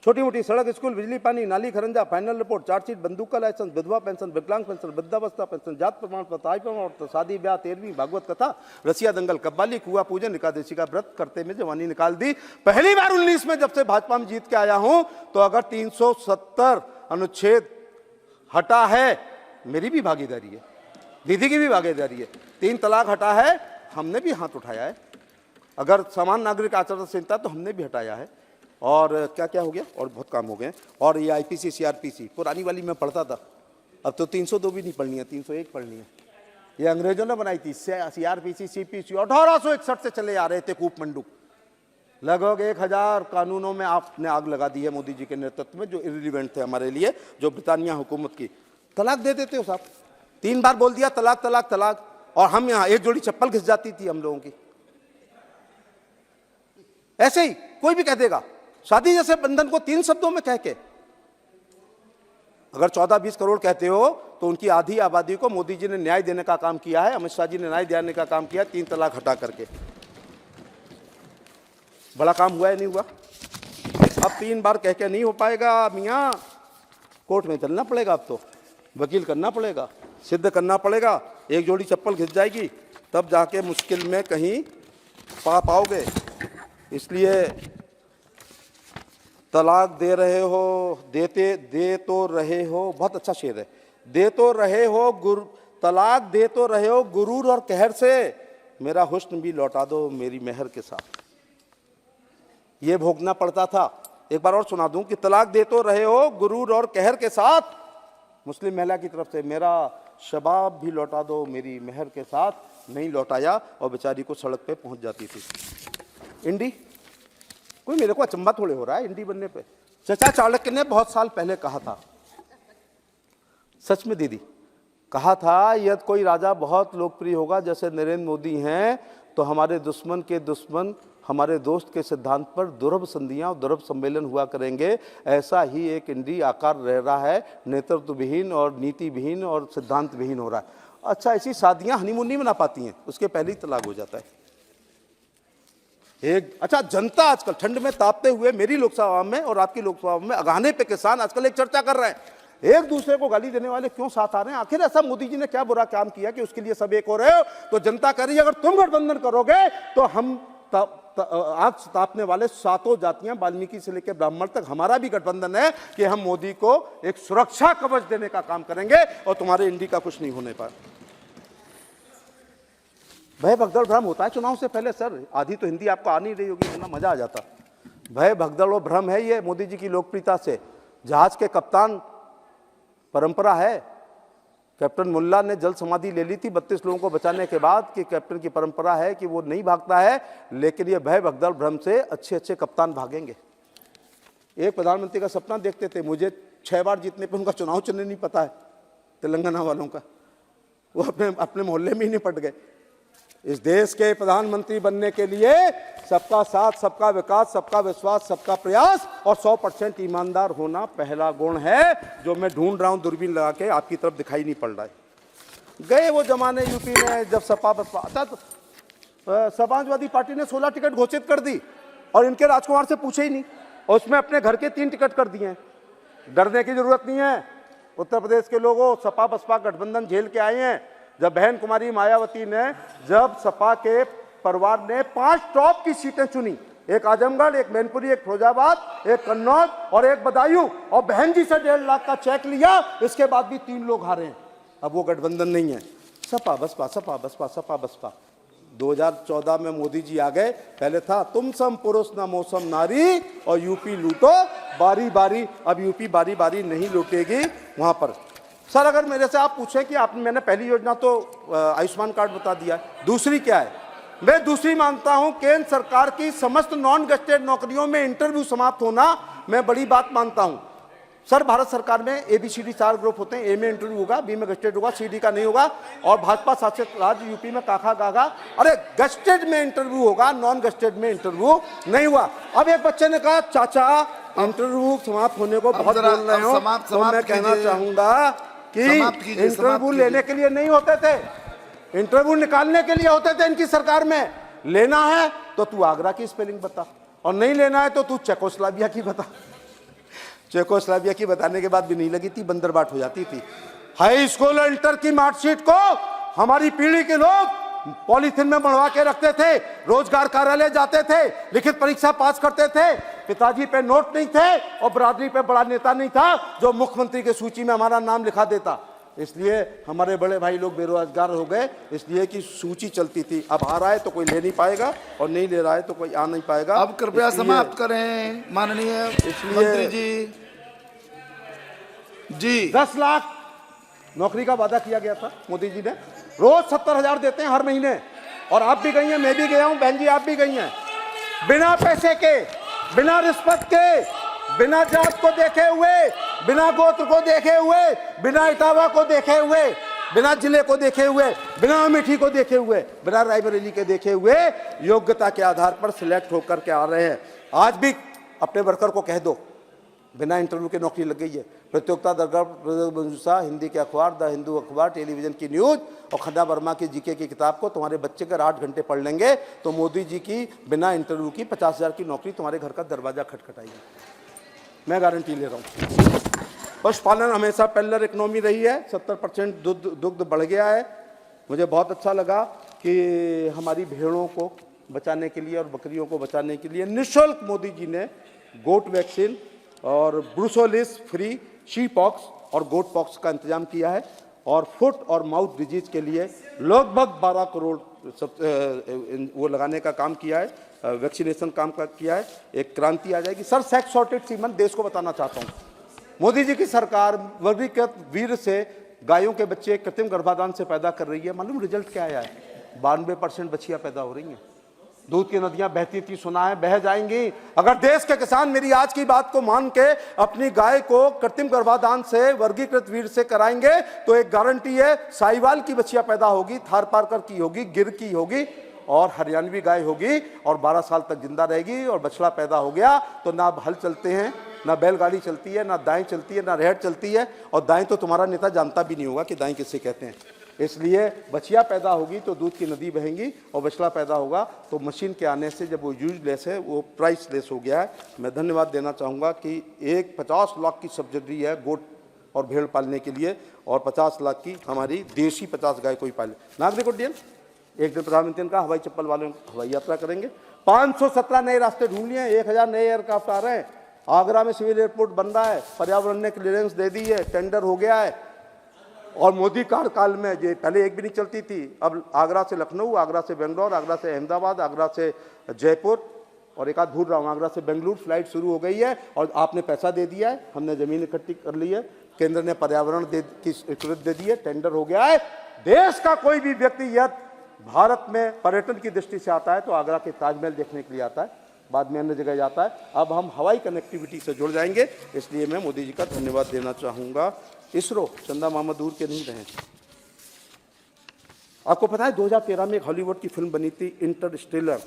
Speaker 1: छोटी मोटी सड़क, स्कूल, बिजली, पानी, नाली, खरंजा, फाइनल रिपोर्ट, चार्जशीट, बंदूक का लाइसेंस, विधवा पेंशन, विकलांग पेंशन, वृद्धावस्था पेंशन, जात प्रमाण पत्र, आय प्रमाण पत्र, शादी ब्याह, 13वीं भागवत कथा, रसिया दंगल, कव्वाली, कुआ पूजन, एकादशी का व्रत करते में जवानी निकाल दी। पहली बार 19 में जब से भाजपा में जीत के आया हूं, तो अगर 370 अनुच्छेद हटा है, मेरी भी भागीदारी है, दीदी की भी भागीदारी है। 3 तलाक हटा है, हमने भी हाथ उठाया है। अगर समान नागरिक आचरण संहिता तो हमने भी हटाया है। और क्या क्या हो गया, और बहुत काम हो गए। और ये आईपीसी, सीआरपीसी पुरानी वाली में पढ़ता था, अब तो 302 भी नहीं पढ़नी है, 301 पढ़नी है। ये अंग्रेजों ने बनाई थी। सीआरपीसी, सीपीसी 1861 से चले आ रहे थे कूप मंडूक। लगभग 1000 कानूनों में आपने आग लगा दी है मोदी जी के नेतृत्व में, जो इर्रिलेवेंट थे हमारे लिए, जो ब्रिटानिया हुकूमत की। तलाक दे देते हो साहब, 3 बार बोल दिया तलाक तलाक तलाक, और हम यहाँ 1 जोड़ी चप्पल घिस जाती थी हम लोगों की। ऐसे ही कोई भी कह देगा, शादी जैसे बंधन को 3 शब्दों में कह के। अगर 14-20 करोड़ कहते हो तो उनकी आधी आबादी को मोदी जी ने न्याय देने का काम किया है, अमित शाह जी ने न्याय देने का काम किया 3 तलाक हटा करके। बड़ा काम हुआ है, नहीं हुआ? अब 3 बार कह के नहीं हो पाएगा मियाँ, कोर्ट में चलना पड़ेगा। अब तो वकील करना पड़ेगा, सिद्ध करना पड़ेगा। 1 जोड़ी चप्पल घिस जाएगी तब जाके मुश्किल में कहीं पा पाओगे। इसलिए तलाक दे रहे हो, दे तो रहे हो, बहुत अच्छा शेर है। दे तो रहे हो तलाक दे तो रहे हो गुरूर और कहर से, मेरा हुस्न भी लौटा दो मेरी मेहर के साथ। ये भोगना पड़ता था। एक बार और सुना दूं कि तलाक दे तो रहे हो गुरूर और कहर के साथ, मुस्लिम महिला की तरफ से, मेरा शबाब भी लौटा दो मेरी मेहर के साथ। नहीं लौटाया और बेचारी को सड़क पे पहुंच जाती थी। इंडी, कोई मेरे को अचंभा थोड़े हो रहा है इंडी बनने पे। चचा चाणक्य ने बहुत साल पहले कहा था, सच में दीदी, कहा था यदि कोई राजा बहुत लोकप्रिय होगा जैसे नरेंद्र मोदी हैं, तो हमारे दुश्मन के दुश्मन हमारे दोस्त के सिद्धांत पर दुर्लभ संधियां और दुर्लभ सम्मेलन हुआ करेंगे। ऐसा ही एक इंडी आकार रह रहा है, नेतृत्व विहीन और नीति विहीन और सिद्धांत विहीन हो रहा है। अच्छा, ऐसी शादियां हनीमून नहीं मना पाती हैं, उसके पहले ही तलाक हो जाता है। एक अच्छा जनता आजकल ठंड में तापते हुए मेरी लोकसभा में और आपकी लोकसभा में अगहाने पे किसान आजकल एक चर्चा कर रहे हैं, एक दूसरे को गाली देने वाले क्यों साथ आ रहे हैं? आखिर ऐसा मोदी जी ने क्या बुरा काम किया कि उसके लिए सब एक हो रहे हो? तो जनता कह रही है अगर तुम गठबंधन करोगे तो हम आग तापने वाले सातों जातियां वाल्मीकि से लेकर ब्राह्मण तक हमारा भी गठबंधन है कि हम मोदी को एक सुरक्षा कवच देने का काम करेंगे और तुम्हारे इंडी का कुछ नहीं होने पाए। भय भगदड़ भ्रम होता है चुनाव से पहले सर, आधी तो हिंदी आपको आ नहीं रही होगी वरना मजा आ जाता। भय भगदड़ और भ्रम है ये मोदी जी की लोकप्रियता से। जहाज के कप्तान परंपरा है, कैप्टन मुल्ला ने जल समाधि ले ली थी 32 लोगों को बचाने के बाद कि कैप्टन की परंपरा है कि वो नहीं भागता है, लेकिन ये भय भगदड़ भ्रम से अच्छे अच्छे कप्तान भागेंगे। एक प्रधानमंत्री का सपना देखते थे, मुझे 6 बार जीतने पर उनका चुनाव चिन्ह नहीं पता है तेलंगाना वालों का, वो अपने मोहल्ले में ही निपट गए। इस देश के प्रधानमंत्री बनने के लिए सबका साथ, सबका विकास, सबका विश्वास, सबका प्रयास और 100% ईमानदार होना पहला गुण है, जो मैं ढूंढ रहा हूं दूरबीन लगा के, आपकी तरफ दिखाई नहीं पड़ रहा है। गए वो जमाने यूपी में जब सपा बसपा आता तो समाजवादी पार्टी ने 16 टिकट घोषित कर दी और इनके राजकुमार से पूछे ही नहीं, और उसमें अपने घर के 3 टिकट कर दिए हैं। डरने की जरूरत नहीं है। उत्तर प्रदेश के लोगों, सपा बसपा गठबंधन झेल के आए हैं। जब बहन कुमारी मायावती ने, जब सपा के परिवार ने 5 टॉप की सीटें चुनी, एक आजमगढ़, एक मैनपुरी, एक फिरोजाबाद, एक कन्नौज और एक बदायूं, और बहन जी से 1.5 लाख का चेक लिया, इसके बाद भी 3 लोग हारे हैं। अब वो गठबंधन नहीं है, सपा बसपा, सपा बसपा, सपा बसपा। 2014 में मोदी जी आ गए, पहले था तुम सम पुरुष न मौसम नारी और यूपी लूटो बारी बारी। अब यूपी बारी बारी नहीं लूटेगी वहां पर। सर अगर मेरे से आप पूछें कि मैंने पहली योजना तो आयुष्मान कार्ड बता दिया, दूसरी क्या है? मैं दूसरी मानता हूं केंद्र सरकार की समस्त नॉन गजेटेड नौकरियों में इंटरव्यू समाप्त होना मैं बड़ी बात मानता हूं। सर भारत सरकार में ABCD 4 ग्रुप होते हैं, ए में इंटरव्यू होगा, बी में गजेटेड होगा, CD का नहीं होगा, और भाजपा शासित राज्य यूपी में काखा गागा, अरे गजेटेड में इंटरव्यू होगा, नॉन गजेटेड में इंटरव्यू नहीं हुआ। अब एक बच्चे ने कहा चाचा इंटरव्यू समाप्त होने को बहुत बोल रहे हो, तो मैं कहना चाहूंगा कि इंटरव्यू लेने के लिए नहीं होते थे, इंटरव्यू निकालने के लिए होते थे इनकी सरकार में। लेना है तो तू आगरा की स्पेलिंग बता, और नहीं लेना है तो तू चेकोस्लोवाकिया की बता। चेकोस्लोवाकिया की बताने के बाद भी नहीं लगी थी, बंदरबाट हो जाती थी। हाई स्कूल इंटर की मार्कशीट को हमारी पीढ़ी के लोग पॉलीथिन में मढ़वा के रखते थे, रोजगार कार्यालय जाते थे, लिखित परीक्षा पास करते थे, पिताजी पे नोट नहीं थे और बरादरी पे बड़ा नेता नहीं था जो मुख्यमंत्री की सूची में हमारा नाम लिखा देता। इसलिए हमारे बड़े भाई लोग बेरोजगार हो गए, इसलिए कि सूची चलती थी। अब आ रहा है तो कोई ले नहीं पाएगा, और नहीं ले रहा है तो कोई आ नहीं पाएगा।
Speaker 2: अब कृपया समाप्त करें माननीय मंत्री जी।
Speaker 1: 10 लाख नौकरी का वादा किया गया था मोदी जी ने, रोज 70,000 देते हैं हर महीने, और आप भी गई हैं, मैं भी गया हूं, बहन जी आप भी गई हैं। बिना पैसे के, बिना रिश्वत के, बिना जात को देखे हुए, बिना गोत्र को देखे हुए, बिना इटावा को देखे हुए, बिना जिले को देखे हुए, बिना अमेठी को देखे हुए, बिना रायबरेली के देखे हुए, योग्यता के आधार पर सिलेक्ट होकर के आ रहे हैं। आज भी अपने वर्कर को कह दो बिना इंटरव्यू के नौकरी लग गई है। प्रतियोगिता दरगाह हिंदी के अखबार द हिंदू अखबार, टेलीविजन की न्यूज और खन्ना वर्मा की जीके की किताब को तुम्हारे बच्चे अगर 8 घंटे पढ़ लेंगे तो मोदी जी की बिना इंटरव्यू की 50,000 की नौकरी तुम्हारे घर का दरवाजा खटखटाएगी, मैं गारंटी ले रहा हूँ। पशुपालन हमेशा पेलर इकोनॉमी रही है, 70% दुग्ध बढ़ गया है। मुझे बहुत अच्छा लगा कि हमारी भेड़ों को बचाने के लिए और बकरियों को बचाने के लिए निःशुल्क मोदी जी ने गोट वैक्सीन और ब्रूसोलिस फ्री शी पॉक्स और गोट पॉक्स का इंतजाम किया है, और फुट और माउथ डिजीज के लिए लगभग 12 करोड़ वो लगाने का काम किया है, वैक्सीनेशन काम का किया है। एक क्रांति आ जाएगी। सर सेक्स सॉर्टेड सीमन देश को बताना चाहता हूँ, मोदी जी की सरकार वर्गीकृत वीर से गायों के बच्चे कृत्रिम गर्भाधान से पैदा कर रही है। मालूम रिजल्ट क्या आया है? 92% बच्चियां पैदा हो रही हैं। दूध की नदियां बहती थी, सुना है बह जाएंगी। अगर देश के किसान मेरी आज की बात को मान के अपनी गाय को कृत्रिम गर्भाधान से वर्गीकृत वीर से कराएंगे तो एक गारंटी है, साहिवाल की बच्चियां पैदा होगी, थार पारकर की होगी, गिर की होगी और हरियाणवी गाय होगी, और 12 साल तक जिंदा रहेगी। और बछड़ा पैदा हो गया तो ना हल चलते हैं, ना बैलगाड़ी चलती है, ना दाएं चलती है, ना रेहड़ चलती है। और दाएं तो तुम्हारा नेता जानता भी नहीं होगा कि दाएं किससे कहते हैं। इसलिए बछिया पैदा होगी तो दूध की नदी बहेंगी, और बछड़ा पैदा होगा तो मशीन के आने से जब वो यूजलेस है वो प्राइसलेस हो गया है। मैं धन्यवाद देना चाहूँगा कि एक 50 लाख की सब्सिडी है गोट और भेड़ पालने के लिए, और 50 लाख की हमारी देशी 50 गाय को ही पाले। नागरिक उड्डयन, एक दिन प्रधानमंत्री का हवाई चप्पल वालों हवाई यात्रा करेंगे। 517 नए रास्ते ढूंढ लिए, 1000 नए एयरक्राफ्ट आ रहे हैं। आगरा में सिविल एयरपोर्ट बन रहा है, पर्यावरण ने क्लियरेंस दे दी है, टेंडर हो गया है। और मोदी कार्यकाल में ये पहले एक भी नहीं चलती थी, अब आगरा से लखनऊ, आगरा से बेंगलोर, आगरा से अहमदाबाद, आगरा से जयपुर, और एक आध भूल रहा हूँ, आगरा से बेंगलुरु फ्लाइट शुरू हो गई है। और आपने पैसा दे दिया है, हमने जमीन इकट्ठी कर ली है, केंद्र ने पर्यावरण की स्वीकृति दे दी है, टेंडर हो गया है। देश का कोई भी व्यक्ति यदि भारत में पर्यटन की दृष्टि से आता है तो आगरा के ताजमहल देखने के लिए आता है, बाद में अन्य जगह जाता है। अब हम हवाई कनेक्टिविटी से जुड़ जाएंगे, इसलिए मैं मोदी जी का धन्यवाद देना चाहूँगा। इसरो, चंदा मामा दूर के नहीं रहे। आपको पता है 2013 में एक हॉलीवुड की फिल्म बनी थी इंटरस्टेलर,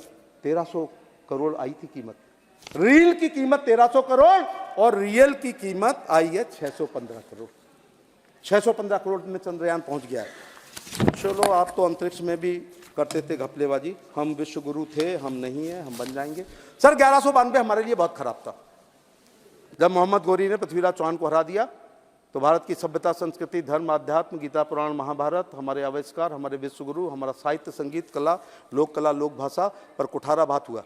Speaker 1: 1300 करोड़ आई थी कीमत। रील की कीमत 1300 करोड़ और रियल की कीमत आई है 615 करोड़। 615 करोड़ में चंद्रयान पहुंच गया है। चलो, आप तो अंतरिक्ष में भी करते थे घपलेबाजी, हम विश्व गुरु थे, हम नहीं है, हम बन जाएंगे। सर 1192 हमारे लिए बहुत खराब था। जब मोहम्मद गौरी ने पृथ्वीराज चौहान को हरा दिया तो भारत की सभ्यता, संस्कृति, धर्म, अध्यात्म, गीता, पुराण, महाभारत, हमारे आविष्कार, हमारे विश्व गुरु, हमारा साहित्य, संगीत, कला, लोक भाषा पर कुठाराघात हुआ।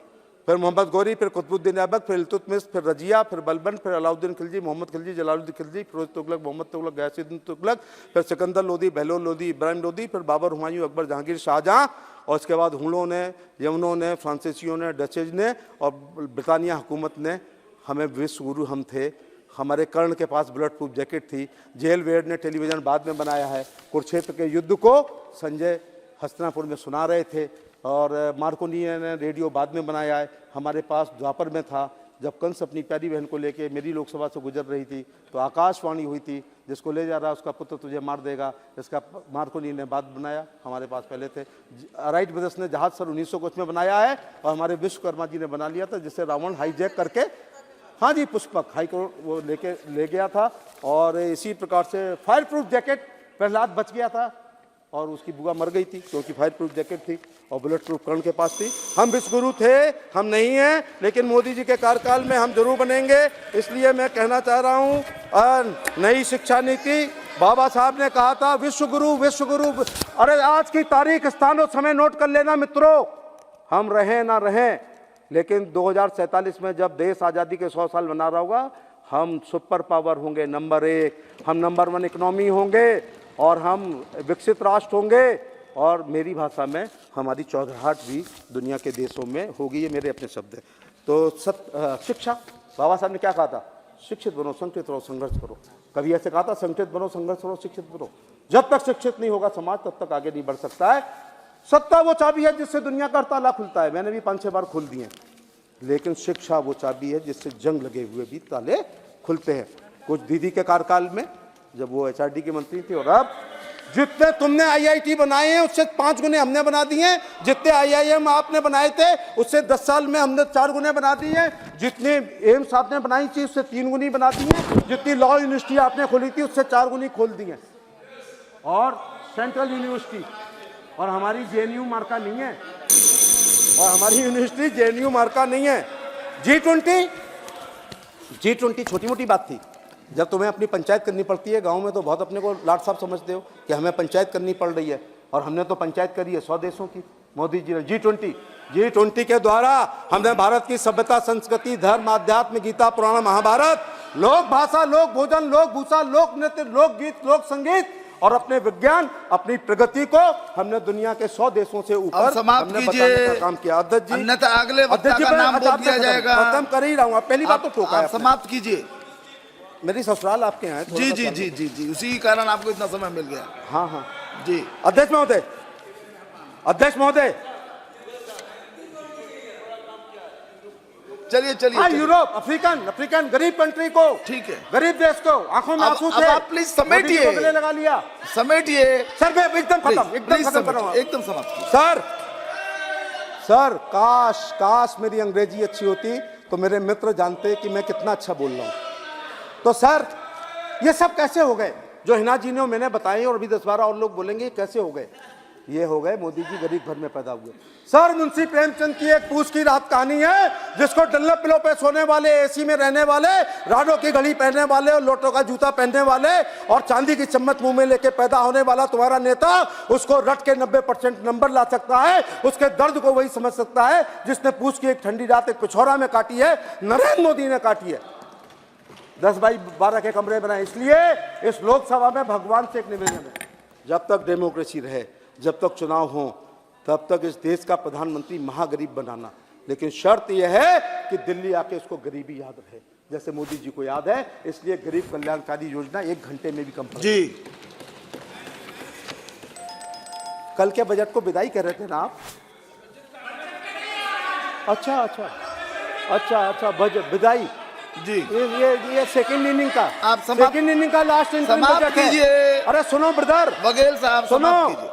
Speaker 1: फिर मोहम्मद गौरी, फिर कुतुबुद्दीन ऐबक, फिर इल्तुतमिश, फिर रजिया, फिर बलबन, फिर अलाउद्दीन खिलजी, मोहम्मद खिलजी, जलालुद्दीन खिलजी, फिरोज तुगलक, मोहम्मद तुगलक, गयासुद्दीन तुगलक, फिर सिकंदर लोदी, बहलोल लोदी, इब्राहिम लोदी, फिर बाबर, हुमायूं, अकबर, जहांगीर, शाहजहां, और इसके बाद हुड़ों ने, यमनों ने, फ्रांसीसियों ने, डचेज ने और ब्रिटानिया हुकूमत ने हमें विश्व गुरु हम थे। हमारे कर्ण के पास बुलेट प्रूफ जैकेट थी। जेल वेड ने टेलीविज़न बाद में बनाया है। कुरुक्षेत्र के युद्ध को संजय हस्तिनापुर में सुना रहे थे, और मार्कोनी ने रेडियो बाद में बनाया है। हमारे पास द्वापर में था, जब कंस अपनी प्यारी बहन को लेके मेरी लोकसभा से गुजर रही थी तो आकाशवाणी हुई थी, जिसको ले जा रहा है उसका पुत्र तुझे मार देगा, इसका मार्कोनी ने बाद बनाया, हमारे पास पहले थे। राइट ब्रदर्स ने जहाज सन 1900 कुछ में बनाया है, और हमारे विश्वकर्मा जी ने बना लिया था, जिससे रावण हाईजैक करके, हाँ जी, पुष्पक हाई कोर्ट वो ले गया था। और इसी प्रकार से फायर प्रूफ जैकेट प्रहलाद बच गया था, और उसकी बुआ मर गई थी क्योंकि फायर प्रूफ जैकेट थी, और बुलेट प्रूफ कर्ण के पास थी। हम विश्वगुरु थे, हम नहीं हैं, लेकिन मोदी जी के कार्यकाल में हम जरूर बनेंगे। इसलिए मैं कहना चाह रहा हूँ, नई शिक्षा नीति, बाबा साहब ने कहा था विश्वगुरु विश्वगुरु। अरे आज की तारीख, स्थान और समय नोट कर लेना मित्रों, हम रहें ना रहें, लेकिन 2047 में जब देश आज़ादी के 100 साल मना रहा होगा, हम सुपर पावर होंगे, नंबर 1, हम नंबर 1 इकोनॉमी होंगे, और हम विकसित राष्ट्र होंगे, और मेरी भाषा में हमारी चौधराहट भी दुनिया के देशों में होगी। ये मेरे अपने शब्द हैं। तो शिक्षा, बाबा साहब ने क्या कहा था? शिक्षित बनो, संगठित रहो, संघर्ष करो। कभी ऐसे कहा था संगठित बनो, संघर्ष करो, शिक्षित बनो? जब तक शिक्षित नहीं होगा समाज, तब तक आगे नहीं बढ़ सकता है। सत्ता वो चाबी है जिससे दुनिया का ताला खुलता है, मैंने भी 5-6 बार खोल दिए, लेकिन शिक्षा वो चाबी है जिससे जंग लगे हुए भी ताले खुलते हैं। कुछ दीदी के कार्यकाल में जब वो HRD की मंत्री थी, और अब जितने तुमने IIT बनाए हैं उससे 5 गुने हमने बना दिए हैं, जितने IIM आपने बनाए थे उससे 10 साल में हमने 4 गुने बना दिए हैं, जितने एम्स आपने बनाई थी उससे 3 गुनी बना दी है, जितनी लॉ यूनिवर्सिटी आपने खोली थी उससे 4 गुनी खोल दी है, और सेंट्रल यूनिवर्सिटी, और हमारी JNU मार्का नहीं है, और हमारी यूनिवर्सिटी JNU मार्का नहीं है। G20 छोटी मोटी बात थी। जब तुम्हें अपनी पंचायत करनी पड़ती है गांव में, तो बहुत अपने को लाट साहब समझते हो कि हमें पंचायत करनी पड़ रही है, और हमने तो पंचायत करी है 100 देशों की। मोदी जी ने G20 के द्वारा हमने भारत की सभ्यता, संस्कृति, धर्म, अध्यात्म, गीता, पुराण, महाभारत, लोक भाषा, लोक भोजन, लोक भूषा, लोक नृत्य, लोक गीत, लोक संगीत, और अपने विज्ञान, अपनी प्रगति को हमने दुनिया के 100 देशों से ऊपर हमने बताने का काम किया। अध्यक्ष जी,
Speaker 2: अन्यथा अगले वक्ता का नाम बोल दिया जाएगा।
Speaker 1: खत्म कर ही रहा हूँ, पहली बात तो ठोका है।
Speaker 2: समाप्त कीजिए।
Speaker 1: मेरी ससुराल आपके यहाँ है।
Speaker 2: जी, उसी कारण आपको इतना समय मिल गया।
Speaker 1: हाँ
Speaker 2: जी।
Speaker 1: अध्यक्ष महोदय,
Speaker 2: चलिए।
Speaker 1: यूरोप, अफ्रीकन गरीब कंट्री को,
Speaker 2: ठीक है,
Speaker 1: गरीब देश को आंखों में आंसू से
Speaker 2: आप प्लीज समेटिए,
Speaker 1: लगा लिया,
Speaker 2: समेटिए।
Speaker 1: सर मैं एकदम खत्म कर रहा हूँ,
Speaker 2: एकदम समाप्त।
Speaker 1: सर काश मेरी अंग्रेजी अच्छी होती तो मेरे मित्र जानते कि मैं कितना अच्छा बोल रहा हूँ। तो सर ये सब कैसे हो गए? जो हिना जी ने मैंने बताए और अभी 10-12 और लोग बोलेंगे कैसे हो गए। ये हो गए मोदी जी गरीब घर में पैदा हुए। सर मुंशी प्रेमचंद की एक पूछ की रात कहानी है, जिसको डल्ला पिलो पे सोने वाले, एसी में रहने वाले, राडो की घड़ी पहनने वाले और लोटो का जूता पहनने वाले और चांदी की चम्मच मुंह में लेके पैदा होने वाला तुम्हारा नेता उसको रट के 90% नंबर ला सकता है। उसके दर्द को वही समझ सकता है जिसने पूछ की एक ठंडी रात एक पिछौरा में काटी है, नरेंद्र मोदी ने काटी है। 10x12 के कमरे बनाए। इसलिए इस लोकसभा में भगवान से एक निवेदन है, जब तक डेमोक्रेसी रहे, जब तक चुनाव हो, तब तक इस देश का प्रधानमंत्री महागरीब बनाना। लेकिन शर्त यह है कि दिल्ली आके इसको गरीबी याद रहे, जैसे मोदी जी को याद है। इसलिए गरीब कल्याणकारी योजना 1 घंटे में भी कम
Speaker 2: जी।
Speaker 1: कल के बजट को विदाई कर रहे थे ना आप? अच्छा बजट विदाई
Speaker 2: जी।
Speaker 1: ये सेकंड इनिंग का,
Speaker 2: आप
Speaker 1: सेकंड इनिंग का लास्ट इनिंग
Speaker 2: समाप्त कीजिए।
Speaker 1: अरे सुनो ब्रदर
Speaker 2: बघेल साहब समाप्त कीजिए।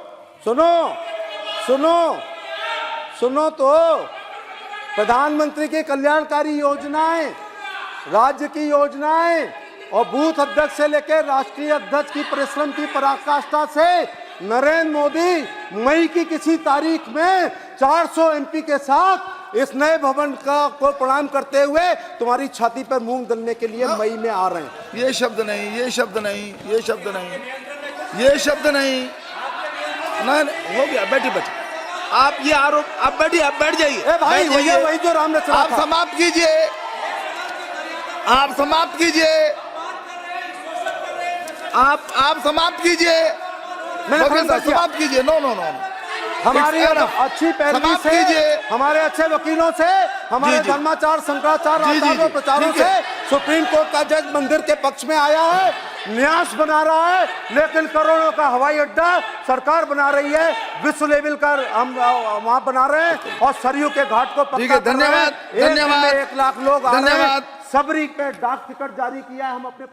Speaker 1: सुनो तो प्रधानमंत्री की कल्याणकारी योजनाएं, राज्य की योजनाएं और बूथ अध्यक्ष से लेकर राष्ट्रीय अध्यक्ष की परिश्रम की पराकाष्ठा से नरेंद्र मोदी मई की किसी तारीख में 400 एमपी के साथ इस नए भवन को प्रणाम करते हुए तुम्हारी छाती पर मूंग दलने के लिए मई में आ रहे हैं।
Speaker 2: ये शब्द नहीं, ये शब्द नहीं, ये शब्द नहीं, ये शब्द नहीं। नहीं हो गया, बैठिए। आप ये आरोप, आप बैठिए, आप बैठ जाइए।
Speaker 1: भाई वही जो राम ने
Speaker 2: आप समाप्त कीजिए, आप समाप्त कीजिए, आप समाप्त कीजिए, समाप्त कीजिए। नो नो नो,
Speaker 1: हमारी अच्छी पैरवी से, हमारे अच्छे वकीलों से, हमारे धर्माचार शंकराचार्य प्रचारों से सुप्रीम कोर्ट का जज मंदिर के पक्ष में आया है, न्यास बना रहा है। लेकिन करोड़ों का हवाई अड्डा सरकार बना रही है, विश्व लेवल का हम वहां बना रहे हैं और सरयू के घाट को पक्का कर रहे हैं।
Speaker 2: धन्यवाद।
Speaker 1: 1 लाख लोग आ रहे हैं। सबरी पे डाक टिकट जारी किया है हम अपने